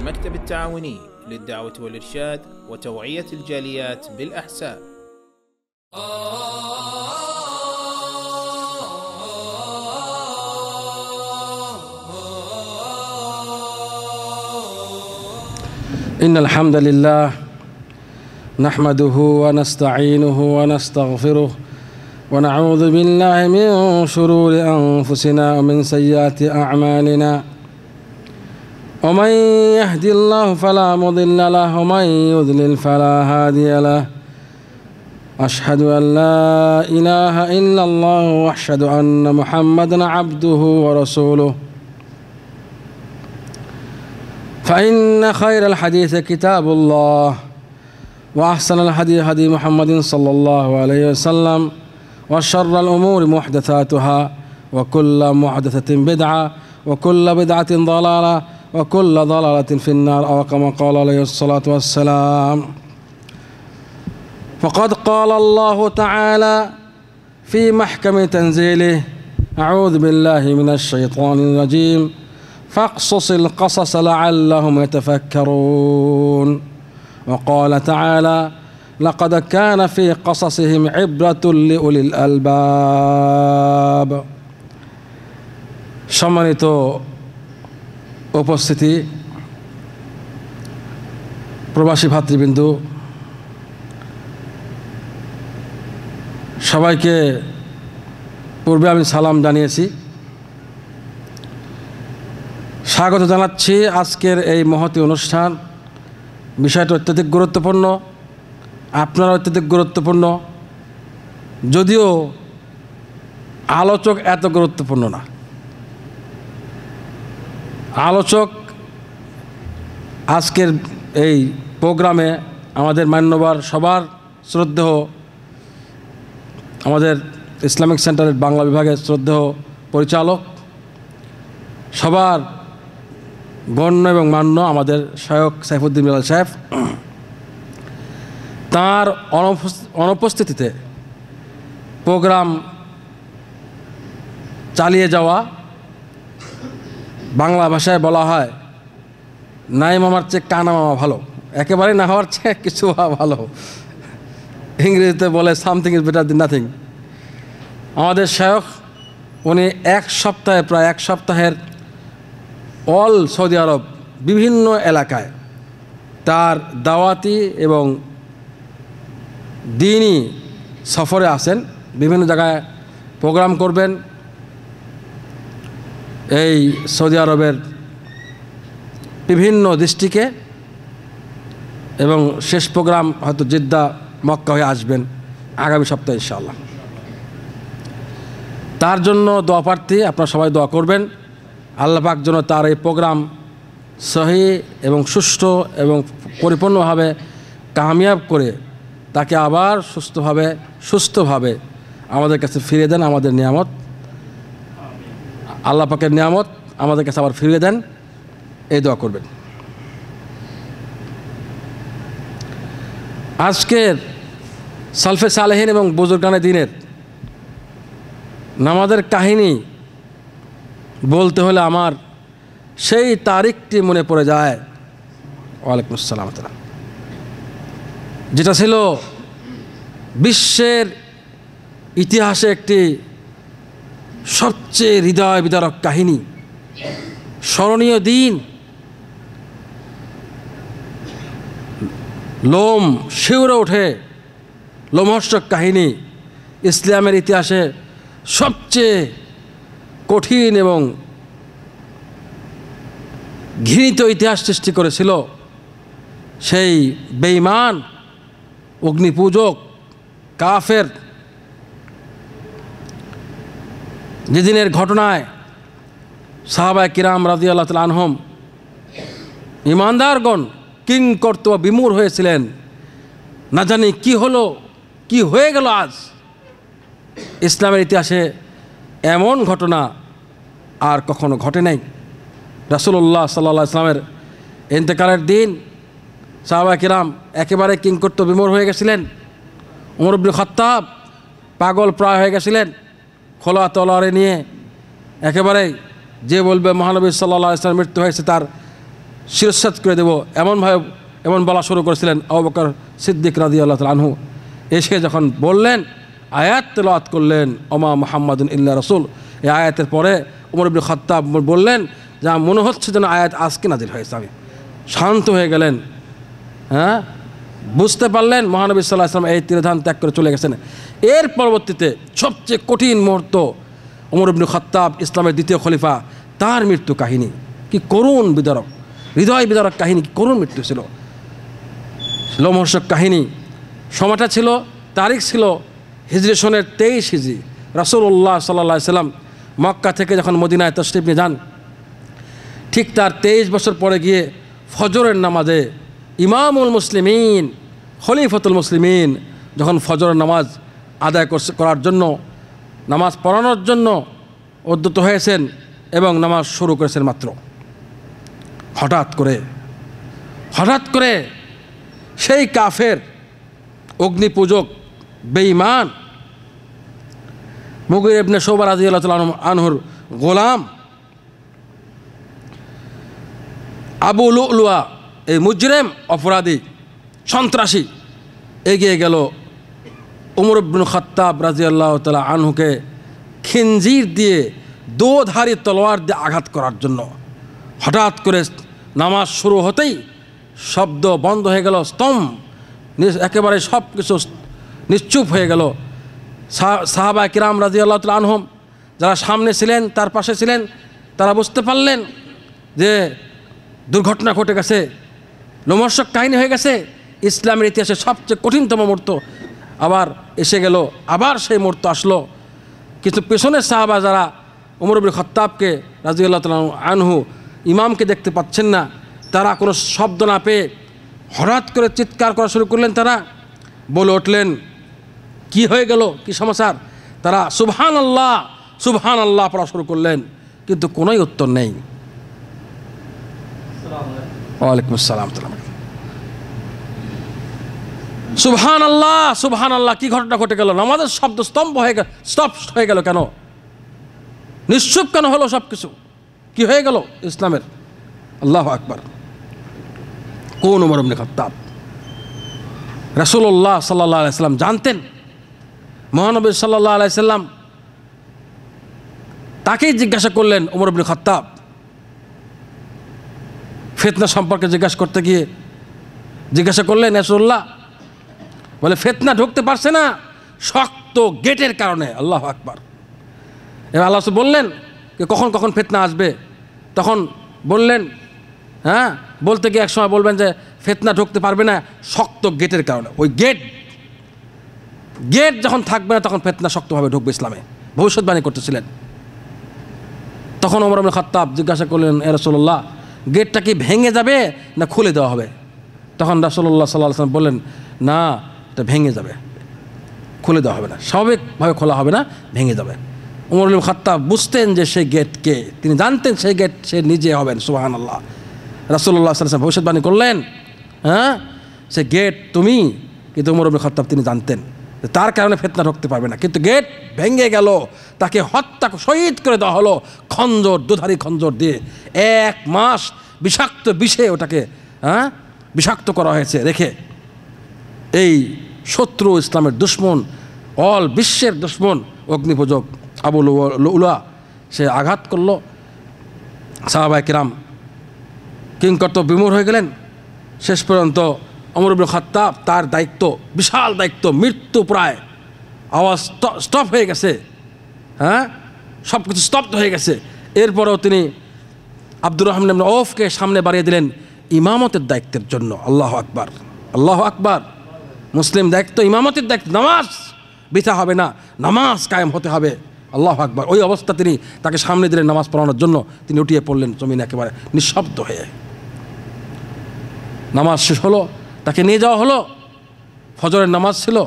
المكتب التعاوني للدعوة والإرشاد وتوعية الجاليات بالأحساء. إن الحمد لله نحمده ونستعينه ونستغفره ونعوذ بالله من شرور أنفسنا ومن سيئات أعمالنا ومن يهدي الله فلا مضل له ومن يضلل فلا هادي له أشهد أن لا إله إلا الله وأشهد أن محمدا عبده ورسوله فإن خير الحديث كتاب الله وأحسن الهدي هدي محمد صلى الله عليه وسلم وشر الأمور محدثاتها وكل محدثة بدعة وكل بدعة ضلالة وكل ضلالة في النار أو كما قال عليه الصلاة والسلام. فقد قال الله تعالى في محكم تنزيله أعوذ بالله من الشيطان الرجيم فاقصص القصص لعلهم يتفكرون. وقال تعالى لقد كان في قصصهم عبرة لأولي الألباب. সম্মানিত উপস্থিতি, প্রবাসী ভাতৃবৃন্দ, সবাইকে পূর্বে আমি সালাম জানিয়েছি। স্বাগত জানাচ্ছি আজকের এই মহতী অনুষ্ঠান। বিষয়টা অত্যধিক গুরুত্বপূর্ণ, আপনারা অত্যধিক গুরুত্বপূর্ণ, যদিও আলোচক এত গুরুত্বপূর্ণ না। আলোচক আজকের এই প্রোগ্রামে আমাদের মান্যবর সবার শ্রদ্ধেয়, আমাদের ইসলামিক সেন্টারের বাংলা বিভাগের শ্রদ্ধেয় পরিচালক, সবার গণ্য এবং মান্য আমাদের শায়খ সাইফুদ্দিন বিলাল সাহেব, তাঁর অনুপস্থিতিতে প্রোগ্রাম চালিয়ে যাওয়া, বাংলা ভাষায় বলা হয় নাই মামার চেয়ে কানা মামা ভালো, একেবারে না হওয়ার চেয়ে কিছু ভালো। ইংরেজিতে বলে something is better then nothing. আমাদের শায়খ উনি প্রায় এক সপ্তাহের অল সৌদি আরব বিভিন্ন এলাকায় তার দাওয়াতি এবং দ্বীনি সফরে আসেন, বিভিন্ন জায়গায় প্রোগ্রাম করবেন। এই সৌদি আরবের বিভিন্ন ডিস্ট্রিক্টে, এবং শেষ প্রোগ্রাম হয়তো জেদ্দা মক্কা হয়ে আসবেন আগামী সপ্তাহে ইনশাআল্লাহ। তার জন্য দোয়া প্রার্থী, আপনারা সবাই দোয়া করবেন আল্লাহ পাক যেন তার এই প্রোগ্রাম সহি এবং সুষ্ঠু এবং পরিপূর্ণভাবে কামিয়াব করে তাকে আবার সুস্থভাবে আমাদের কাছে ফিরিয়ে দেন। আমাদের নিয়ামত, আল্লাহ পাকের নিয়ামত আমাদের কাছে আবার ফিরিয়ে দেন, এই দোয়া করবেন। আজকের সালফে সালেহিন এবং বুজুর্গানে দ্বীনের নামাজের কাহিনী বলতে হলে আমার সেই তারিখটি মনে পড়ে যায়, ওয়ালাইকুম আসসালাম, যেটা ছিল বিশ্বের ইতিহাসে একটি সবচেয়ে হৃদয় বিদারক কাহিনী, স্মরণীয় দিন, লোম শিউরে ওঠে লোমহর্ষক কাহিনী। ইসলামের ইতিহাসে সবচেয়ে কঠিন এবং ঘৃণিত ইতিহাস সৃষ্টি করেছিল সেই বেঈমান অগ্নিপূজক কাফের, যেদিনের ঘটনায় সাহাবায়ে কিরাম রাদিয়াল্লাহু তাআলা আনহুম ইমানদারগণ কিং কর্তব্য বিমূঢ় হয়েছিলেন। না জানি কি হলো, কি হয়ে গেল। আজ ইসলামের ইতিহাসে এমন ঘটনা আর কখনো ঘটে নাই। রাসূলুল্লাহ সাল্লাল্লাহু আলাইহি ওয়াসাল্লামের ইন্তেকালের দিন সাহাবায়ে কিরাম একেবারে কিংকর্তব্য বিমূঢ় হয়ে গেছিলেন। ওমর ইবনে খাত্তাব পাগল প্রায় হয়ে গেছিলেন, খোলা তলোয়ারে নিয়ে একেবারে যে বলবে মহানবী সাল্লাল্লাহু আলাইহি ওয়াসাল্লাম মৃত্যু হয়েছে তার শিরশ্ছেদ করে দেব এমন বলা শুরু করেছিলেন আবু বকর সিদ্দিক রাদিয়াল্লাহু তাআলা আনহু। এসে যখন বললেন, আয়াত তেলাওয়াত করলেন, ওমা মুহাম্মাদুন ইল্লা রাসূল, এই আয়াতের পরে ওমর ইবনে খাত্তাব বললেন, যা মনে হচ্ছে যেন আয়াত আজকে নাজিল হয়েছে। আমি শান্ত হয়ে গেলেন, হ্যাঁ, বুঝতে পারলেন মহানবী সাল্লাল্লাহু আলাইহি ওয়াসাল্লাম এই তীরধান ত্যাগ করে চলে গেছেন। এর পরবর্তীতে সবচেয়ে কঠিন মুহূর্ত, ওমর ইবনে খাত্তাব ইসলামের দ্বিতীয় খলিফা, তার মৃত্যু কাহিনী কি করুণ বিদারক, হৃদয় বিদারক কাহিনী, কি করুণ মৃত্যু ছিল, লোমহর্ষক কাহিনী। সময়টা ছিল, তারিখ ছিল হিজরি সনের 23 হিজরি। রাসূলুল্লাহ সাল্লাল্লাহু আলাইহি ওয়াসাল্লাম মক্কা থেকে যখন মদিনায় তাশরিফ নিয়ে যান, ঠিক তার 23 বছর পরে গিয়ে ফজরের নামাজে ইমামুল মুসলিমিন, খলিফাতুল মুসলিমিন যখন ফজরের নামাজ আদায় করার জন্য, নামাজ পড়ানোর জন্য উদ্যত হয়েছেন এবং নামাজ শুরু করেছেন মাত্র, হঠাৎ করে সেই কাফের, অগ্নিপূজক, বেঈমান মুগীরা ইবনে শুবা রাদিয়াল্লাহু তাআলা আনহুর গোলাম আবু লুলুয়া, এই মুজরিম, অপরাধী, সন্ত্রাসী এগিয়ে গেল ওমর ইবনে খাত্তাব রাদিয়াল্লাহু তাআলা আনহুকে খিনজির দিয়ে, দোধারী তলোয়ার দিয়ে আঘাত করার জন্য। হঠাৎ করে নামাজ শুরু হতেই শব্দ বন্ধ হয়ে গেল, স্তম্ভ, একেবারে সব কিছু নিশ্চুপ হয়ে গেল। সাহাবা কিরাম রাদিয়াল্লাহু তাআলা আনহুম যারা সামনে ছিলেন, তার পাশে ছিলেন, তারা বুঝতে পারলেন যে দুর্ঘটনা ঘটে গেছে, লোমহর্ষক কাহিনী হয়ে গেছে, ইসলামের ইতিহাসে সবচেয়ে কঠিনতম মুহূর্ত আবার এসে গেল। আবার সেই মুহূর্ত আসলো। কিন্তু পেছনের সাহাবা যারা ওমর ইবনে খাত্তাবকে রাদিয়াল্লাহু তাআলা আনহু ইমামকে দেখতে পাচ্ছেন না, তারা কোনো শব্দ না পেয়ে হঠাৎ করে চিৎকার করা শুরু করলেন। তারা বলে উঠলেন, কি হয়ে গেল, কি সমাচার? তারা সুবহানাল্লাহ, সুবহানাল্লাহ পড়া শুরু করলেন, কিন্তু কোনোই উত্তর নেই। ওয়ালাইকুম আসসালাম। সুবহানাল্লাহ, সুবহানাল্লাহ, কি ঘটনা ঘটে গেল? নামাজের শব্দ স্তম্ভ হয়ে গেল, স্তব্ধ হয়ে গেল কেন? নিশ্চুপ কেন হলো সব কিছু? কি হয়ে গেল ইসলামের? আল্লাহু আকবার। কোন ওমর ইবনে খাত্তাব? রাসূলুল্লাহ সাল্লাল্লাহু আলাইহি সাল্লাম জানতেন, মহানবী সাল্লাল্লাহু আলাইহি সাল্লাম তাকেই জিজ্ঞাসা করলেন, ওমর ইবনে খাত্তাব ফিতনা সম্পর্কে জিজ্ঞাসা করতে গিয়ে জিজ্ঞাসা করলেন, রাসূলুল্লাহ বলে, ফিতনা ঢুকতে পারছে না শক্ত গেটের কারণে। আল্লাহু আকবার। এবার আল্লাহ বললেন কখন কখন ফিতনা আসবে, তখন বললেন, হ্যাঁ, বলতে গিয়ে এক সময় বলবেন যে ফিতনা ঢুকতে পারবে না শক্ত গেটের কারণে। ওই গেট যখন থাকবে না তখন ফিতনা শক্তভাবে ঢুকবে ইসলামে, ভবিষ্যৎবাণী করতেছিলেন। তখন ওমর ইবনে খাত্তাব জিজ্ঞাসা করলেন, এ রাসূলুল্লাহ, গেটটা কি ভেঙে যাবে না খুলে দেওয়া হবে? তখন রাসূলুল্লাহ সাল্লাল্লাহু আলাইহি ওয়াসাল্লাম বললেন, না, এটা ভেঙে যাবে, খুলে দেওয়া হবে না, স্বাভাবিকভাবে খোলা হবে না, ভেঙে যাবে। ওমর ইবনে খাত্তাব বুঝতেন যে সেই গেটকে, তিনি জানতেন সেই গেট সে নিজে হবেন। সুবহানাল্লাহ। রাসূলুল্লাহ সাল্লাল্লাহু আলাইহি ওয়াসাল্লাম ভবিষ্যৎবাণী করলেন, হ্যাঁ, সে গেট তুমি। কিন্তু ওমর ইবনে খাত্তাব তিনি জানতেন তার কারণে ফিতনা ঢুকতে পারবে না। কিন্তু গেট ভেঙে গেল, তাকে শহীদ করে দেওয়া হলো খঞ্জর, দুধারী খঞ্জর দিয়ে। 1 মাস বিষাক্ত বিষে ওটাকে বিষাক্ত করা হয়েছে রেখে। এই শত্রু, ইসলামের দুশ্মন, অল বিশ্বের দুশ্মন, অগ্নিপূজক আবু লুলুয়া, সে আঘাত করলো। সাহাবায়ে কিরাম কিংকর্ত বিমূঢ় হয়ে গেলেন। শেষ পর্যন্ত ওমর ইবনে খাত্তাব, তার দায়িত্ব, বিশাল দায়িত্ব, মৃত্যু প্রায়, আওয়াজ স্টপ হয়ে গেছে, হ্যাঁ, সব কিছু স্তব্ধ হয়ে গেছে। এরপরেও তিনি আব্দুর রহমান ইবনে আউফকে সামনে বাড়িয়ে দিলেন ইমামতের দায়িত্বের জন্য। আল্লাহু আকবার, আল্লাহু আকবার। মুসলিম দায়িত্ব, ইমামতের দায়িত্ব, নামাজ বৃথা হবে না, নামাজ কায়েম হতে হবে। আল্লাহু আকবার। ওই অবস্থা তিনি তাকে সামনে দিলেন নামাজ পড়ানোর জন্য। তিনি উঠিয়ে পড়লেন জমিনে একেবারে নিঃশব্দ হয়ে। নামাজ শেষ হলো, তাকে নিয়ে যাওয়া হলো, ফজরের নামাজ ছিল।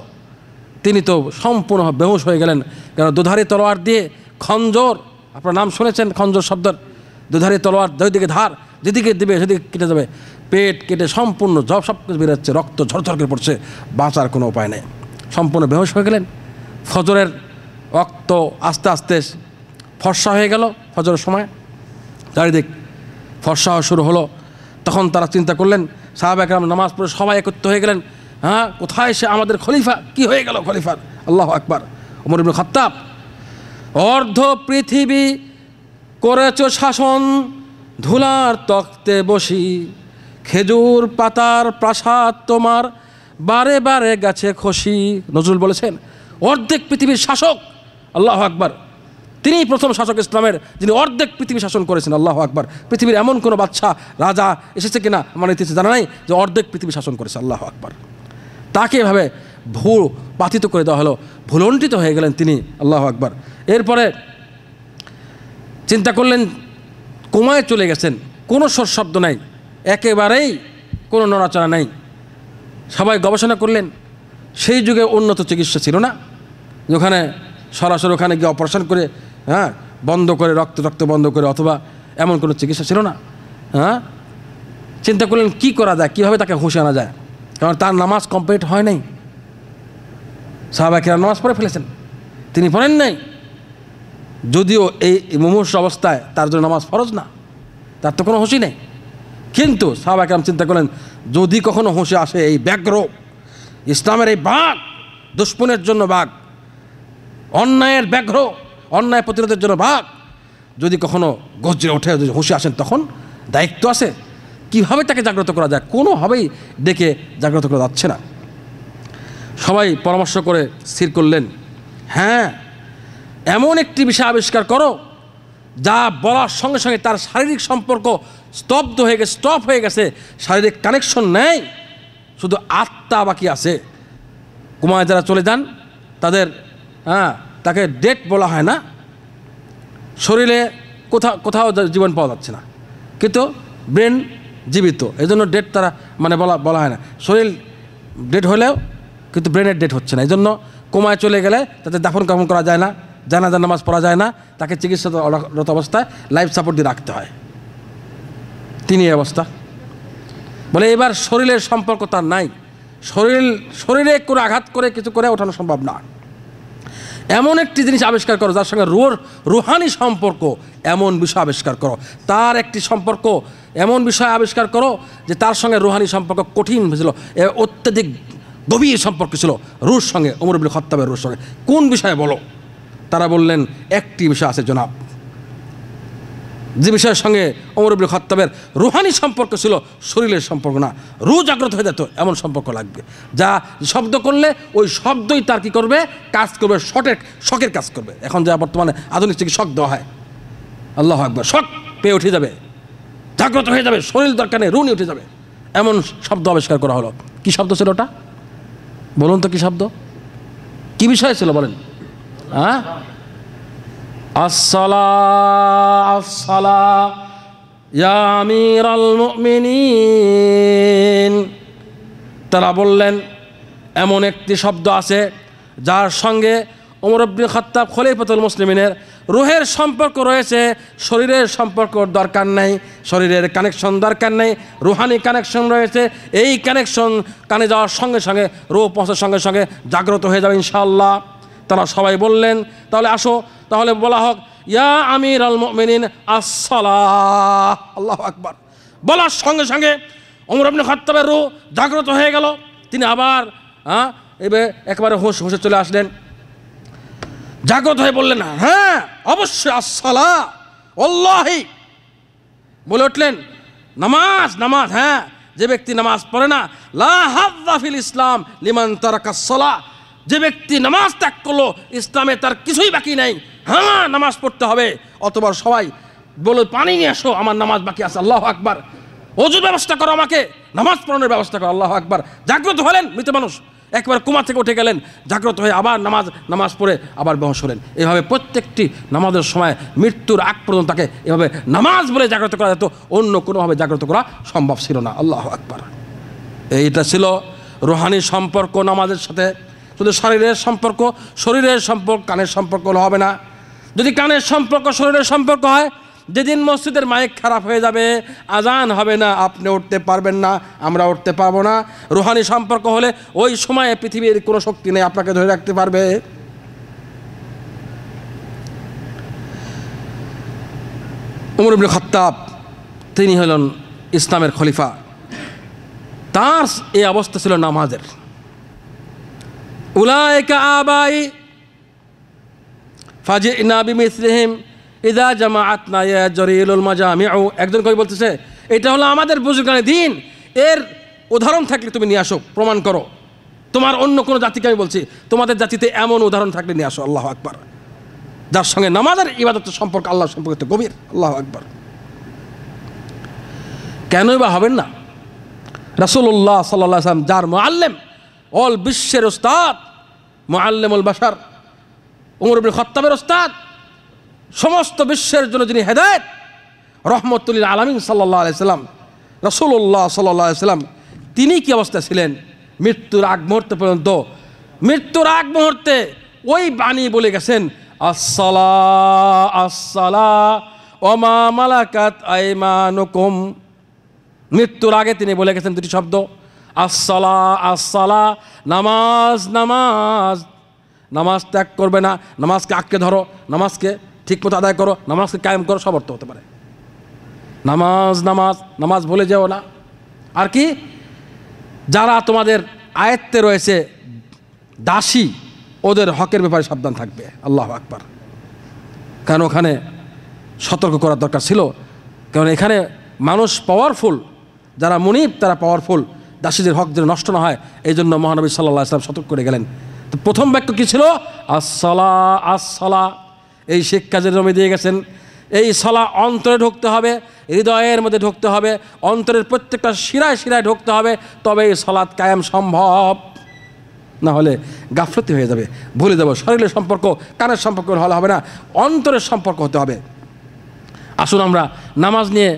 তিনি তো সম্পূর্ণ বেহুশ হয়ে গেলেন, কারণ দুধারী তলোয়ার দিয়ে খঞ্জর, আপনার নাম শুনেছেন খঞ্জর শব্দের, দুধারী তলোয়ার, দুইদিকে ধার, যেদিকে দিবে সেদিকে কেটে যাবে, পেট কেটে সম্পূর্ণ সব কিছু বেরোচ্ছে, রক্ত ঝরঝর করে পড়ছে, বাঁচার কোনো উপায় নেই। সম্পূর্ণ বেহুশ হয়ে গেলেন। ফজরের রক্ত আস্তে আস্তে ফর্সা হয়ে গেল। ফজরের সময় চারিদিক ফর্সা হওয়া শুরু হলো। তখন তারা চিন্তা করলেন, সাহাবা কেরাম নামাজ পড়ে সবাই একত্র হয়ে গেলেন, হ্যাঁ কোথায় সে আমাদের খলিফা, কি হয়ে গেল খলিফার? আল্লাহু আকবার। ওমর ইবনে খাত্তাব, অর্ধ পৃথিবী করেছ শাসন, ধুলার তক্তে বসি, খেজুর পাতার প্রাসাদ তোমার বারে বারে গেছে খসি। নজরুল বলেছেন অর্ধেক পৃথিবীর শাসক, আল্লাহু আকবার, তিনি প্রথম শাসক ইসলামের, যিনি অর্ধেক পৃথিবী শাসন করেছেন। আল্লাহু আকবার। পৃথিবীর এমন কোনো বাদশা রাজা এসেছে কিনা আমার ইতিহাসে জানা নাই যে অর্ধেক পৃথিবী শাসন করেছে। আল্লাহু আকবার। তাকে এভাবে ভুল পাতিত করে দেওয়া হলো, ভুলণ্ঠিত হয়ে গেলেন তিনি। আল্লাহু আকবার। এরপরে চিন্তা করলেন, কোমায় চলে গেছেন, কোনো শব্দ নাই, একেবারেই কোনো নড়াচড়া নাই। সবাই গবেষণা করলেন, সেই যুগে উন্নত চিকিৎসা ছিল না, যেখানে সরাসরি ওখানে গিয়ে অপারেশন করে, হ্যাঁ বন্ধ করে রক্ত বন্ধ করে, অথবা এমন কোনো চিকিৎসা ছিল না। হ্যাঁ, চিন্তা করলেন কি করা যায়, কীভাবে তাকে হুঁশে আনা যায়, কারণ তার নামাজ কমপ্লিট হয় নাই। সাহাবা কেরাম নামাজ পড়ে ফেলেছেন, তিনি পড়েন নাই, যদিও এই মুমূর্ষ অবস্থায় তার জন্য নামাজ ফরজ না, তার তো কোনো হুঁশই নেই। কিন্তু সাহাবা কেরাম চিন্তা করলেন, যদি কখনো হুঁশে আসে এই ব্যাঘ্র, ইসলামের এই বাঘ, দুশ্মনের জন্য বাঘ, অন্যায়ের ব্যাঘ্র, অন্যায় প্রতিরোধের জন্য বাঘ, যদি কখনো গর্জে ওঠে, যদি হুঁশে আসেন, তখন দায়িত্ব আছে কীভাবে তাকে জাগ্রত করা যায়। কোনোভাবেই ডেকে জাগ্রত করা যাচ্ছে না। সবাই পরামর্শ করে স্থির করলেন, হ্যাঁ এমন একটি বিষয় আবিষ্কার করো যা বলার সঙ্গে সঙ্গে তার শারীরিক সম্পর্ক স্তব্ধ হয়ে গেছে, স্টপ হয়ে গেছে, শারীরিক কানেকশন নেই, শুধু আত্মা বাকি আছে। কুমায় যারা চলে যান তাদের, হ্যাঁ তাকে ডেট বলা হয় না, শরীরে কোথাও জীবন পাওয়া যাচ্ছে না, কিন্তু ব্রেন জীবিত, এই জন্য ডেট তারা মানে বলা হয় না। শরীর ডেট হলেও কিন্তু ব্রেনের ডেট হচ্ছে না, এই জন্য কোমায় চলে গেলে তাদের দাফন কাফন করা যায় না, জানাজার নামাজ পড়া যায় না, তাকে চিকিৎসারত অবস্থায় লাইফ সাপোর্ট দিয়ে রাখতে হয়। তিনি এই অবস্থা বলে, এবার শরীরের সম্পর্ক তার নাই, শরীরে কোনো আঘাত করে কিছু করে ওঠানো সম্ভব না। এমন একটি জিনিস আবিষ্কার করো যার সঙ্গে রুহানি সম্পর্ক, এমন বিষয় আবিষ্কার করো, তার একটি সম্পর্ক, এমন বিষয় আবিষ্কার করো যে তার সঙ্গে রুহানি সম্পর্ক কঠিন ছিল, অত্যধিক গভীর সম্পর্ক ছিল রুহর সঙ্গে, ওমর ইবনে খাত্তাবের রুহর সঙ্গে। কোন বিষয়ে বলো? তারা বললেন, একটি বিষয় আছে জনাব, যে বিষয়ের সঙ্গে ওমর ইবনে খাত্তাবের রুহানি সম্পর্ক ছিল, শরীরের সম্পর্ক না। রুহ জাগ্রত হয়ে যেত এমন সম্পর্ক লাগবে, যা শব্দ করলে ওই শব্দই তার কী করবে, কাজ করবে, শকের কাজ করবে। এখন যা বর্তমানে আধুনিক চিকিৎসা শক দেওয়া হয়, আল্লাহু আকবার, শক পেয়ে উঠে যাবে, জাগ্রত হয়ে যাবে, শরীর দরকার নেই, রুহ নিয়ে উঠে যাবে, এমন শব্দ আবিষ্কার করা হলো। কি শব্দ ছিল ওটা? বলুন তো কি শব্দ, কি বিষয় ছিল বলেন? হ্যাঁ, আসসালা ইয়া আমিরাল মুমিনিন। তারা বললেন, এমন একটি শব্দ আছে যার সঙ্গে ওমর ইবনে খাত্তাব খলিফাতুল মুসলিমিনের রুহের সম্পর্ক রয়েছে, শরীরের সম্পর্ক দরকার নেই, শরীরের কানেকশন দরকার নেই, রুহানি কানেকশন রয়েছে। এই কানেকশন কানে যাওয়ার সঙ্গে সঙ্গে, রুহ পৌঁছার সঙ্গে সঙ্গে জাগ্রত হয়ে যাবে ইনশাআল্লাহ। তারা সবাই বললেন, তাহলে আসো, তাহলে বলা হোক ইয়া আমিরাল মুমিনিন আসসালাহ। আল্লাহু আকবার। বলার সঙ্গে সঙ্গে ওমর ইবনে খাত্তাবের রূহ জাগ্রত হয়ে গেল। তিনি আবার এবার একেবারে হুঁশে চলে আসলেন, জাগ্রত হয়ে বললেন, হ্যাঁ অবশ্যই আসসালাহ ওয়াল্লাহি, বলে উঠলেন, নামাজ নামাজ, হ্যাঁ যে ব্যক্তি নামাজ পড়ে না, লা হাযযা ফিল ইসলাম লিমান তারাকাস সালাহ, যে ব্যক্তি নামাজ ত্যাগ করলো, ইসলামে তার কিছুই বাকি নাই, হ্যাঁ নামাজ পড়তে হবে। অতবার সবাই বলে, পানি নিয়ে আসো, আমার নামাজ বাকি আছে। আল্লাহু আকবার। ওযুর ব্যবস্থা করো, আমাকে নামাজ পড়ানোর ব্যবস্থা করো। আল্লাহু আকবার। জাগ্রত হলেন, মৃত মানুষ একবার কুমা থেকে উঠে গেলেন, জাগ্রত হয়ে আবার নামাজ পড়ে আবার বেহুশ হলেন। এভাবে প্রত্যেকটি নামাজের সময় মৃত্যুর আগ পর্যন্ত তাকে এভাবে নামাজ বলে জাগ্রত করা যেত, অন্য কোনোভাবে জাগ্রত করা সম্ভব ছিল না। আল্লাহু আকবার। এইটা ছিল রুহানি সম্পর্ক নামাজের সাথে। শুধু শরীরের সম্পর্ক কানের সম্পর্ক হবে না। যদি কানের সম্পর্ক শরীরের সম্পর্ক হয়, যেদিন মসজিদের মাইক খারাপ হয়ে যাবে, আজান হবে না, আপনি উঠতে পারবেন না, আমরা উঠতে পারবো না। রুহানি সম্পর্ক হলে ওই সময়ে পৃথিবীর কোনো শক্তি নেই আপনাকে ধরে রাখতে পারবে। ওমর ইবনে খাত্তাব তিনি হলেন ইসলামের খলিফা, তার এই অবস্থা ছিল নামাজের। উলাইকা আবাই ফাজিনা বিমিসলিহিম ইযা জামাআতনা ইয়া জরিলুল মাজামিউ। একজন কবি বলতেছে এটা হলো আমাদের বুজুর্গানে দিন, এর উদাহরণ থাকলে তুমি নিয়ে আসো, প্রমাণ করো। তোমার অন্য কোনো জাতিকে আমি বলছি, তোমাদের জাতিতে এমন উদাহরণ থাকলে নিয়ে আসো। আল্লাহু আকবার। যার সঙ্গে নামাজের ইবাদতের সম্পর্ক আল্লাহর সম্পর্কে তো গভীর। আল্লাহু আকবার। কেনই বা হবেন না? রাসূলুল্লাহ সাল্লাল্লাহু আলাইহি ওয়াসাল্লাম যার মুআল্লিম, অল বিশ্বের উস্তাদ, মুআল্লিমুল বাশার, উমর ইবনে খাত্তাবের উস্তাদ, সমস্ত বিশ্বের জন্য যিনি হেদায়েত, রহমতুল লিল আলামিন সাল্লাল্লাহু আলাইহি ওয়াসাল্লাম, রাসূলুল্লাহ সাল্লাল্লাহু আলাইহি ওয়াসাল্লাম, তিনি কি অবস্থায় ছিলেন মৃত্যুর আগ মুহূর্তে পর্যন্ত? মৃত্যুর আগ মুহূর্তে ওই বাণী বলে গেছেন, আসসালাহ আসসালাহ ওয়া মা মালাকাত আইমানুকুম। মৃত্যুর আগে তিনি বলে গেছেন দুটি শব্দ, আসসালাহ আসসালাহ, নামাজ নামাজ, নামাজ ত্যাগ করবে না, নামাজকে আঁকড়ে ধরো, নামাজকে ঠিকমতো আদায় করো, নামাজকে কায়েম করো, সব অর্থ হতে পারে। নামাজ নামাজ নামাজ ভুলে যেও না। আর কি, যারা তোমাদের আয়ত্তে রয়েছে দাসী, ওদের হকের ব্যাপারে সাবধান থাকবে। আল্লাহু আকবার। কারণ ওখানে সতর্ক করার দরকার ছিল, কারণ এখানে মানুষ পাওয়ারফুল, যারা মুনিব তারা পাওয়ারফুল, দাসীদের হক যেন নষ্ট না হয়, এই জন্য মহানবী সাল্লাল্লাহু আলাইহি ওয়াসাল্লাম সতর্ক করে গেলেন। তো প্রথম বাক্য কী ছিল? আসসালাহ আসসালাহ। এই শিক্ষা যে জমি দিয়ে গেছেন, এই সালাহ অন্তরে ঢুকতে হবে, হৃদয়ের মধ্যে ঢুকতে হবে, অন্তরের প্রত্যেকটা শিরায় শিরায় ঢুকতে হবে, তবে এই সালাত কায়েম সম্ভব। না হলে গাফলতি হয়ে যাবে, ভুলে যাবো। শরীরের সম্পর্ক, কানের সম্পর্ক হলে হবে না, অন্তরের সম্পর্ক হতে হবে। আসুন আমরা নামাজ নিয়ে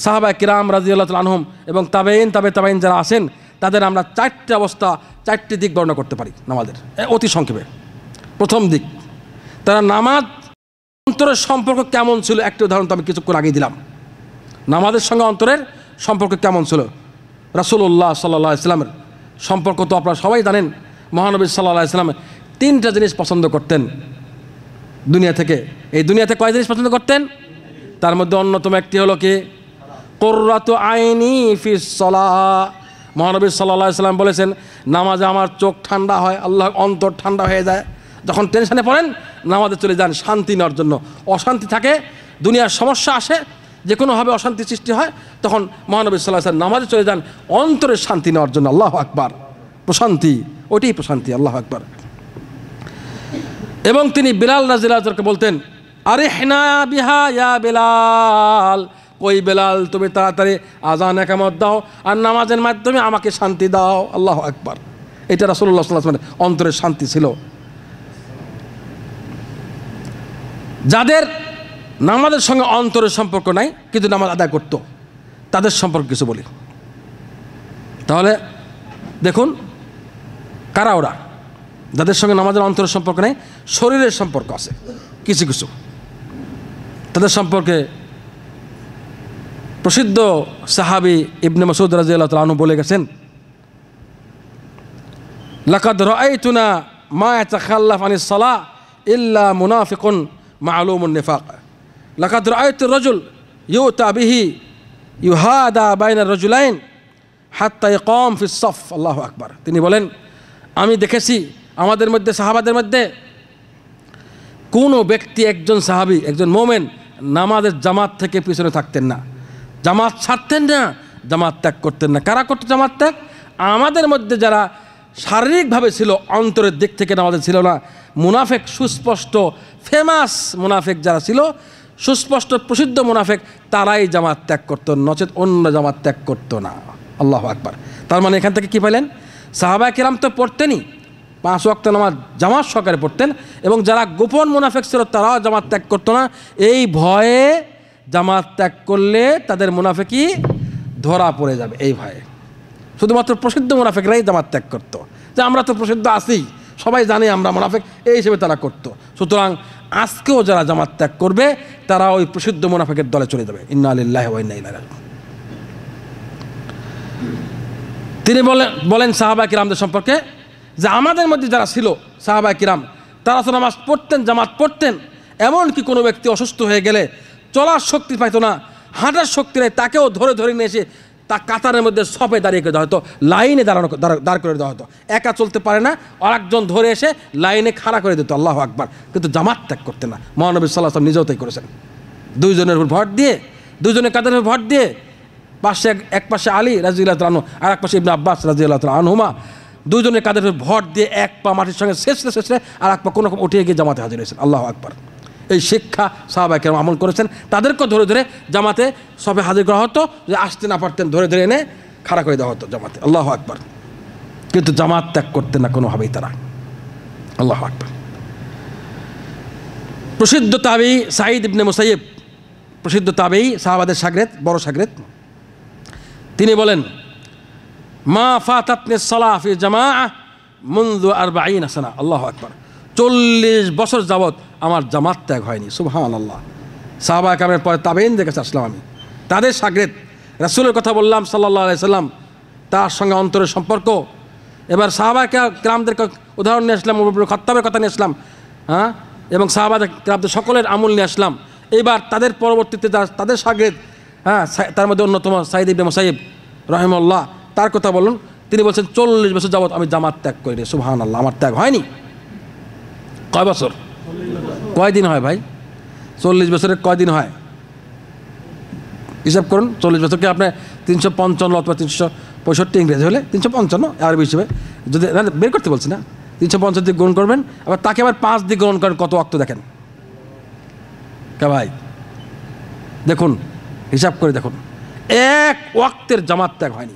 সাহাবায়ে কিরাম রাদিয়াল্লাহু তাআলা আনহুম এবং তাবেঈন যারা আছেন, তাদের আমরা চারটি অবস্থা, চারটি দিক বর্ণনা করতে পারি নামাজের, অতি সংক্ষেপে। প্রথম দিক, তারা নামাজ অন্তরের সম্পর্ক কেমন ছিল, একটি উদাহরণ তো আমি কিছুক্ষণ আগেই দিলাম। নামাজের সঙ্গে অন্তরের সম্পর্ক কেমন ছিল? রাসূলুল্লাহ সাল্লাল্লাহু আলাইহি ওয়াসাল্লামের সম্পর্ক তো আপনারা সবাই জানেন। মহানবী সাল্লাল্লাহু আলাইহি ওয়াসাল্লাম তিনটা জিনিস পছন্দ করতেন দুনিয়া থেকে। এই দুনিয়াতে কয় জিনিস পছন্দ করতেন? তার মধ্যে অন্যতম একটি হলো কি, কুররাতু আইনি ফিস সালাহ। মহানবী সাল্লাল্লাহু আলাইহি ওয়াসাল্লাম বলেছেন, নামাজে আমার চোখ ঠান্ডা হয়, আল্লাহর অন্তর ঠান্ডা হয়ে যায়। যখন টেনশনে পড়েন নামাজে চলে যান শান্তি নেওয়ার জন্য। অশান্তি থাকে, দুনিয়ার সমস্যা আসে, যে কোনোভাবে অশান্তি সৃষ্টি হয়, তখন মহানবী সাল্লাল্লাহু আলাইহি ওয়াসাল্লাম নামাজে চলে যান অন্তরের শান্তি নেওয়ার জন্য। আল্লাহু আকবার। প্রশান্তি, ওইটাই প্রশান্তি। আল্লাহু আকবার। এবং তিনি বিলাল রাদিয়াল্লাহু আনহুকে বলতেন, আরিহনা বিহা ইয়া বিলাল, ওই বেলাল তুমি তাড়াতাড়ি আজান একামত দাও আর নামাজের মাধ্যমে আমাকে শান্তি দাও। আল্লাহু আকবার। এটা রাসূলুল্লাহ সাল্লাল্লাহু আলাইহি ওয়াসাল্লামের অন্তরের শান্তি ছিল। যাদের নামাজের সঙ্গে অন্তরের সম্পর্ক নাই কিন্তু নামাজ আদায় করতো, তাদের সম্পর্কে কিছু বলি। তাহলে দেখুন কারা ওরা, যাদের সঙ্গে নামাজের অন্তরের সম্পর্ক নেই, শরীরের সম্পর্ক আছে কিছু কিছু। তাদের সম্পর্কে প্রসিদ্ধ সাহাবী ইবনে মাসউদ রাদিয়াল্লাহু তাআলা আনহু বলে গেছেন, লাকাদ রাআইতুনা মা ইয়াতাখাল্লাফ আনিস সালাহ ইল্লা মুনাফিকুন মা'লুমুন নিফাক, লাকাদ রাআইতু রাজুল ইউতা বিহি ইউহাদা বাইনা রাজুলাইন হাত্তা ইয়াকাম ফিস সাফ। আল্লাহু আকবার। তিনি বলেন, আমি দেখেছি আমাদের মধ্যে, সাহাবাদের মধ্যে কোনো ব্যক্তি, একজন সাহাবী, একজন মোমেন নামাজের জামাত থেকে পিছনে থাকতেন না, জামাত ছাড়তেন না, জামাত ত্যাগ করতেন না। কারা করতো জামাত ত্যাগ? আমাদের মধ্যে যারা শারীরিকভাবে ছিল, অন্তরের দিক থেকে নামাজে ছিল না, মুনাফেক, সুস্পষ্ট ফেমাস মুনাফেক যারা ছিল, সুস্পষ্ট প্রসিদ্ধ মুনাফেক, তারাই জামাত ত্যাগ করতো, নচেত অন্য জামাত ত্যাগ করতো না। আল্লাহু আকবার। তার মানে এখান থেকে কী পেলেন? সাহাবায়ে কিরাম তো পড়তেনই, 5 ওয়াক্ত নামাজ জামাত সহকারে পড়তেন, এবং যারা গোপন মুনাফেক ছিল তারাও জামাত ত্যাগ করতো না। এই ভয়ে জামাত ত্যাগ করলে তাদের মুনাফেকি ধরা পড়ে যাবে, এই ভয়ে শুধুমাত্র প্রসিদ্ধ মুনাফেকরাই জামাত ত্যাগ করতো, যে আমরা তো প্রসিদ্ধ আছি, সবাই জানে আমরা মুনাফেক, এই হিসেবে তারা করতো। সুতরাং আজকেও যারা জামাত ত্যাগ করবে তারা ওই প্রসিদ্ধ মুনাফেকের দলে চলে যাবে। ইন্না লিল্লাহি ওয়া ইন্না ইলাইহি রাজিউন। তিনি বলেন সাহাবায়ে কিরামদের সম্পর্কে যে আমাদের মধ্যে যারা ছিল সাহাবায়ে কিরাম, তারা তো নামাজ পড়তেন, জামাত পড়তেন, এমনকি কোনো ব্যক্তি অসুস্থ হয়ে গেলে চলার শক্তি পাইতো না, হাঁটার শক্তি নেই, তাকেও ধরে ধরে নিয়ে এসে তা কাতারের মধ্যে সপে দাঁড়িয়ে করে দেওয়া হতো, লাইনে দাঁড় করে দেওয়া হতো। একা চলতে পারে না, আর একজন ধরে এসে লাইনে খাড়া করে দিত। আল্লাহু আকবার। কিন্তু জামাত ত্যাগ করতে না। মহানবী সাল্লাল্লাহু আলাইহি ওয়াসাল্লাম নিজেও তাই করেছেন। দুইজনের উপর ভর দিয়ে, দুইজনের কাতারের উপর ভর দিয়ে, পাশে এক পাশে আলী রাদিয়াল্লাহু তাআলা আনহু, আর এক পাশে ইবনে আব্বাস রাদিয়াল্লাহু তাআলা আনহুমা, দুইজনের কাঁধের উপর ভর দিয়ে এক পা মাটির সঙ্গে শেষলে আর এক পা কোনো রকম উঠিয়ে গিয়ে জামাতে হাজির হয়েছেন। আল্লাহু আকবার। এই শিক্ষা সাহাবায়ে কেরাম আমল করেছেন। তাদেরকেও ধরে ধরে জামাতে সবে হাজির করা হতো, যে আসতে না পারতেন ধরে ধরে এনে খাড়া করে দেওয়া হতো জামাতে। আল্লাহু আকবার। কিন্তু জামাত ত্যাগ করতেন না কোনোভাবেই তারা। আল্লাহু আকবার। প্রসিদ্ধ তাবেঈ সাঈদ ইবনে মুসাইয়্যিব, প্রসিদ্ধ তাবেঈ, সাহাবাদের শাগরেদ, বড় শাগরেদ, তিনি বলেন, মা ফাতাতনি সালাহ ফি জামাআহ মুনযু 40 সানা। আল্লাহু আকবার। 40 বছর যাবত আমার জামাত ত্যাগ হয়নি। সুবহানাল্লাহ। সাহাবায়ে কেরামের পরে তাবেঈনদের কাছে আসলাম আমি, তাদের শাগরেদ, রাসূলের কথা বললাম সাল্লাল্লাহু আলাইহি সাল্লাম, তার সঙ্গে অন্তরের সম্পর্ক। এবার সাহাবায়ে কেরামদের উদাহরণ নিয়ে আসলাম, খাত্তাবের কথা নিয়ে আসলাম, হ্যাঁ, এবং সাহাবায়ে কেরামদের সকলের আমল নিয়ে আসলাম। এবার তাদের পরবর্তীতে তাদের শাগরেদ, হ্যাঁ, তার মধ্যে অন্যতম সাঈদ ইবনে মুসাইয়্যিব রাহিমাহুল্লাহ, তার কথা বলুন। তিনি বলছেন 40 বছর যাবত আমি জামাত ত্যাগ করিনি। সুবহানাল্লাহ। আমার ত্যাগ হয়নি। কয় বছর? কয় দিন হয় ভাই? 40 বছরের কয় দিন হয়? হিসাব করুন। 40 বছরকে আপনি 355 অথবা 365 ইংরেজি হলে 355 আরবি হিসেবে যদি বের করতে বলছি না, 350 দিয়ে গ্রহণ করবেন, আবার তাকে আবার 5 দিয়ে গ্রহণ করেন, কত ওয়াক্ত দেখেন কে ভাই? দেখুন, হিসাব করে দেখুন, এক ওয়াক্তের জামাত ত্যাগ হয়নি।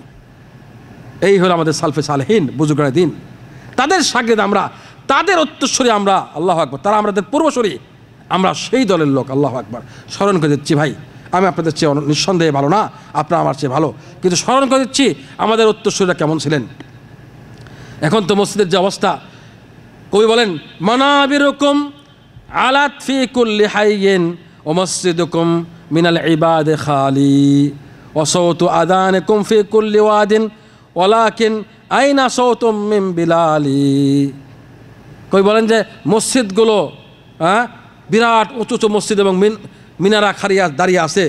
এই হলো আমাদের সালফে সালেহিন, বুজুর্গানে দিন। তাদের শাগরেদ আমরা, তাদের উত্তরসূরি আমরা। আল্লাহু আকবার। তারা আমাদের পূর্বসূরি, আমরা সেই দলের লোক। আল্লাহু আকবার। স্মরণ করে দিচ্ছি ভাই, আমি আপনাদের চেয়ে নিঃসন্দেহে ভালো না, আপনারা আমার চেয়ে ভালো, কিন্তু স্মরণ করে দিচ্ছি আমাদের উত্তরসূরিরা কেমন ছিলেন। এখন তো মসজিদের যে অবস্থা, কবি বলেন, মানাবিরুকুম আলাত ফি কুল্লি হাইয়িন ওয়া মসজিদুকুম মিনাল ইবাদি খালি ওয়া সাওতু আযানিকুম ফি কুল্লি ওয়াদিন ওয়ালাকিন আইনা সাওতুম মিন বিলালি। কবি বলেন যে মসজিদগুলো, হ্যাঁ, বিরাট উঁচু উঁচু মসজিদ এবং মিনারা খাড়িয়া দাঁড়িয়ে আছে,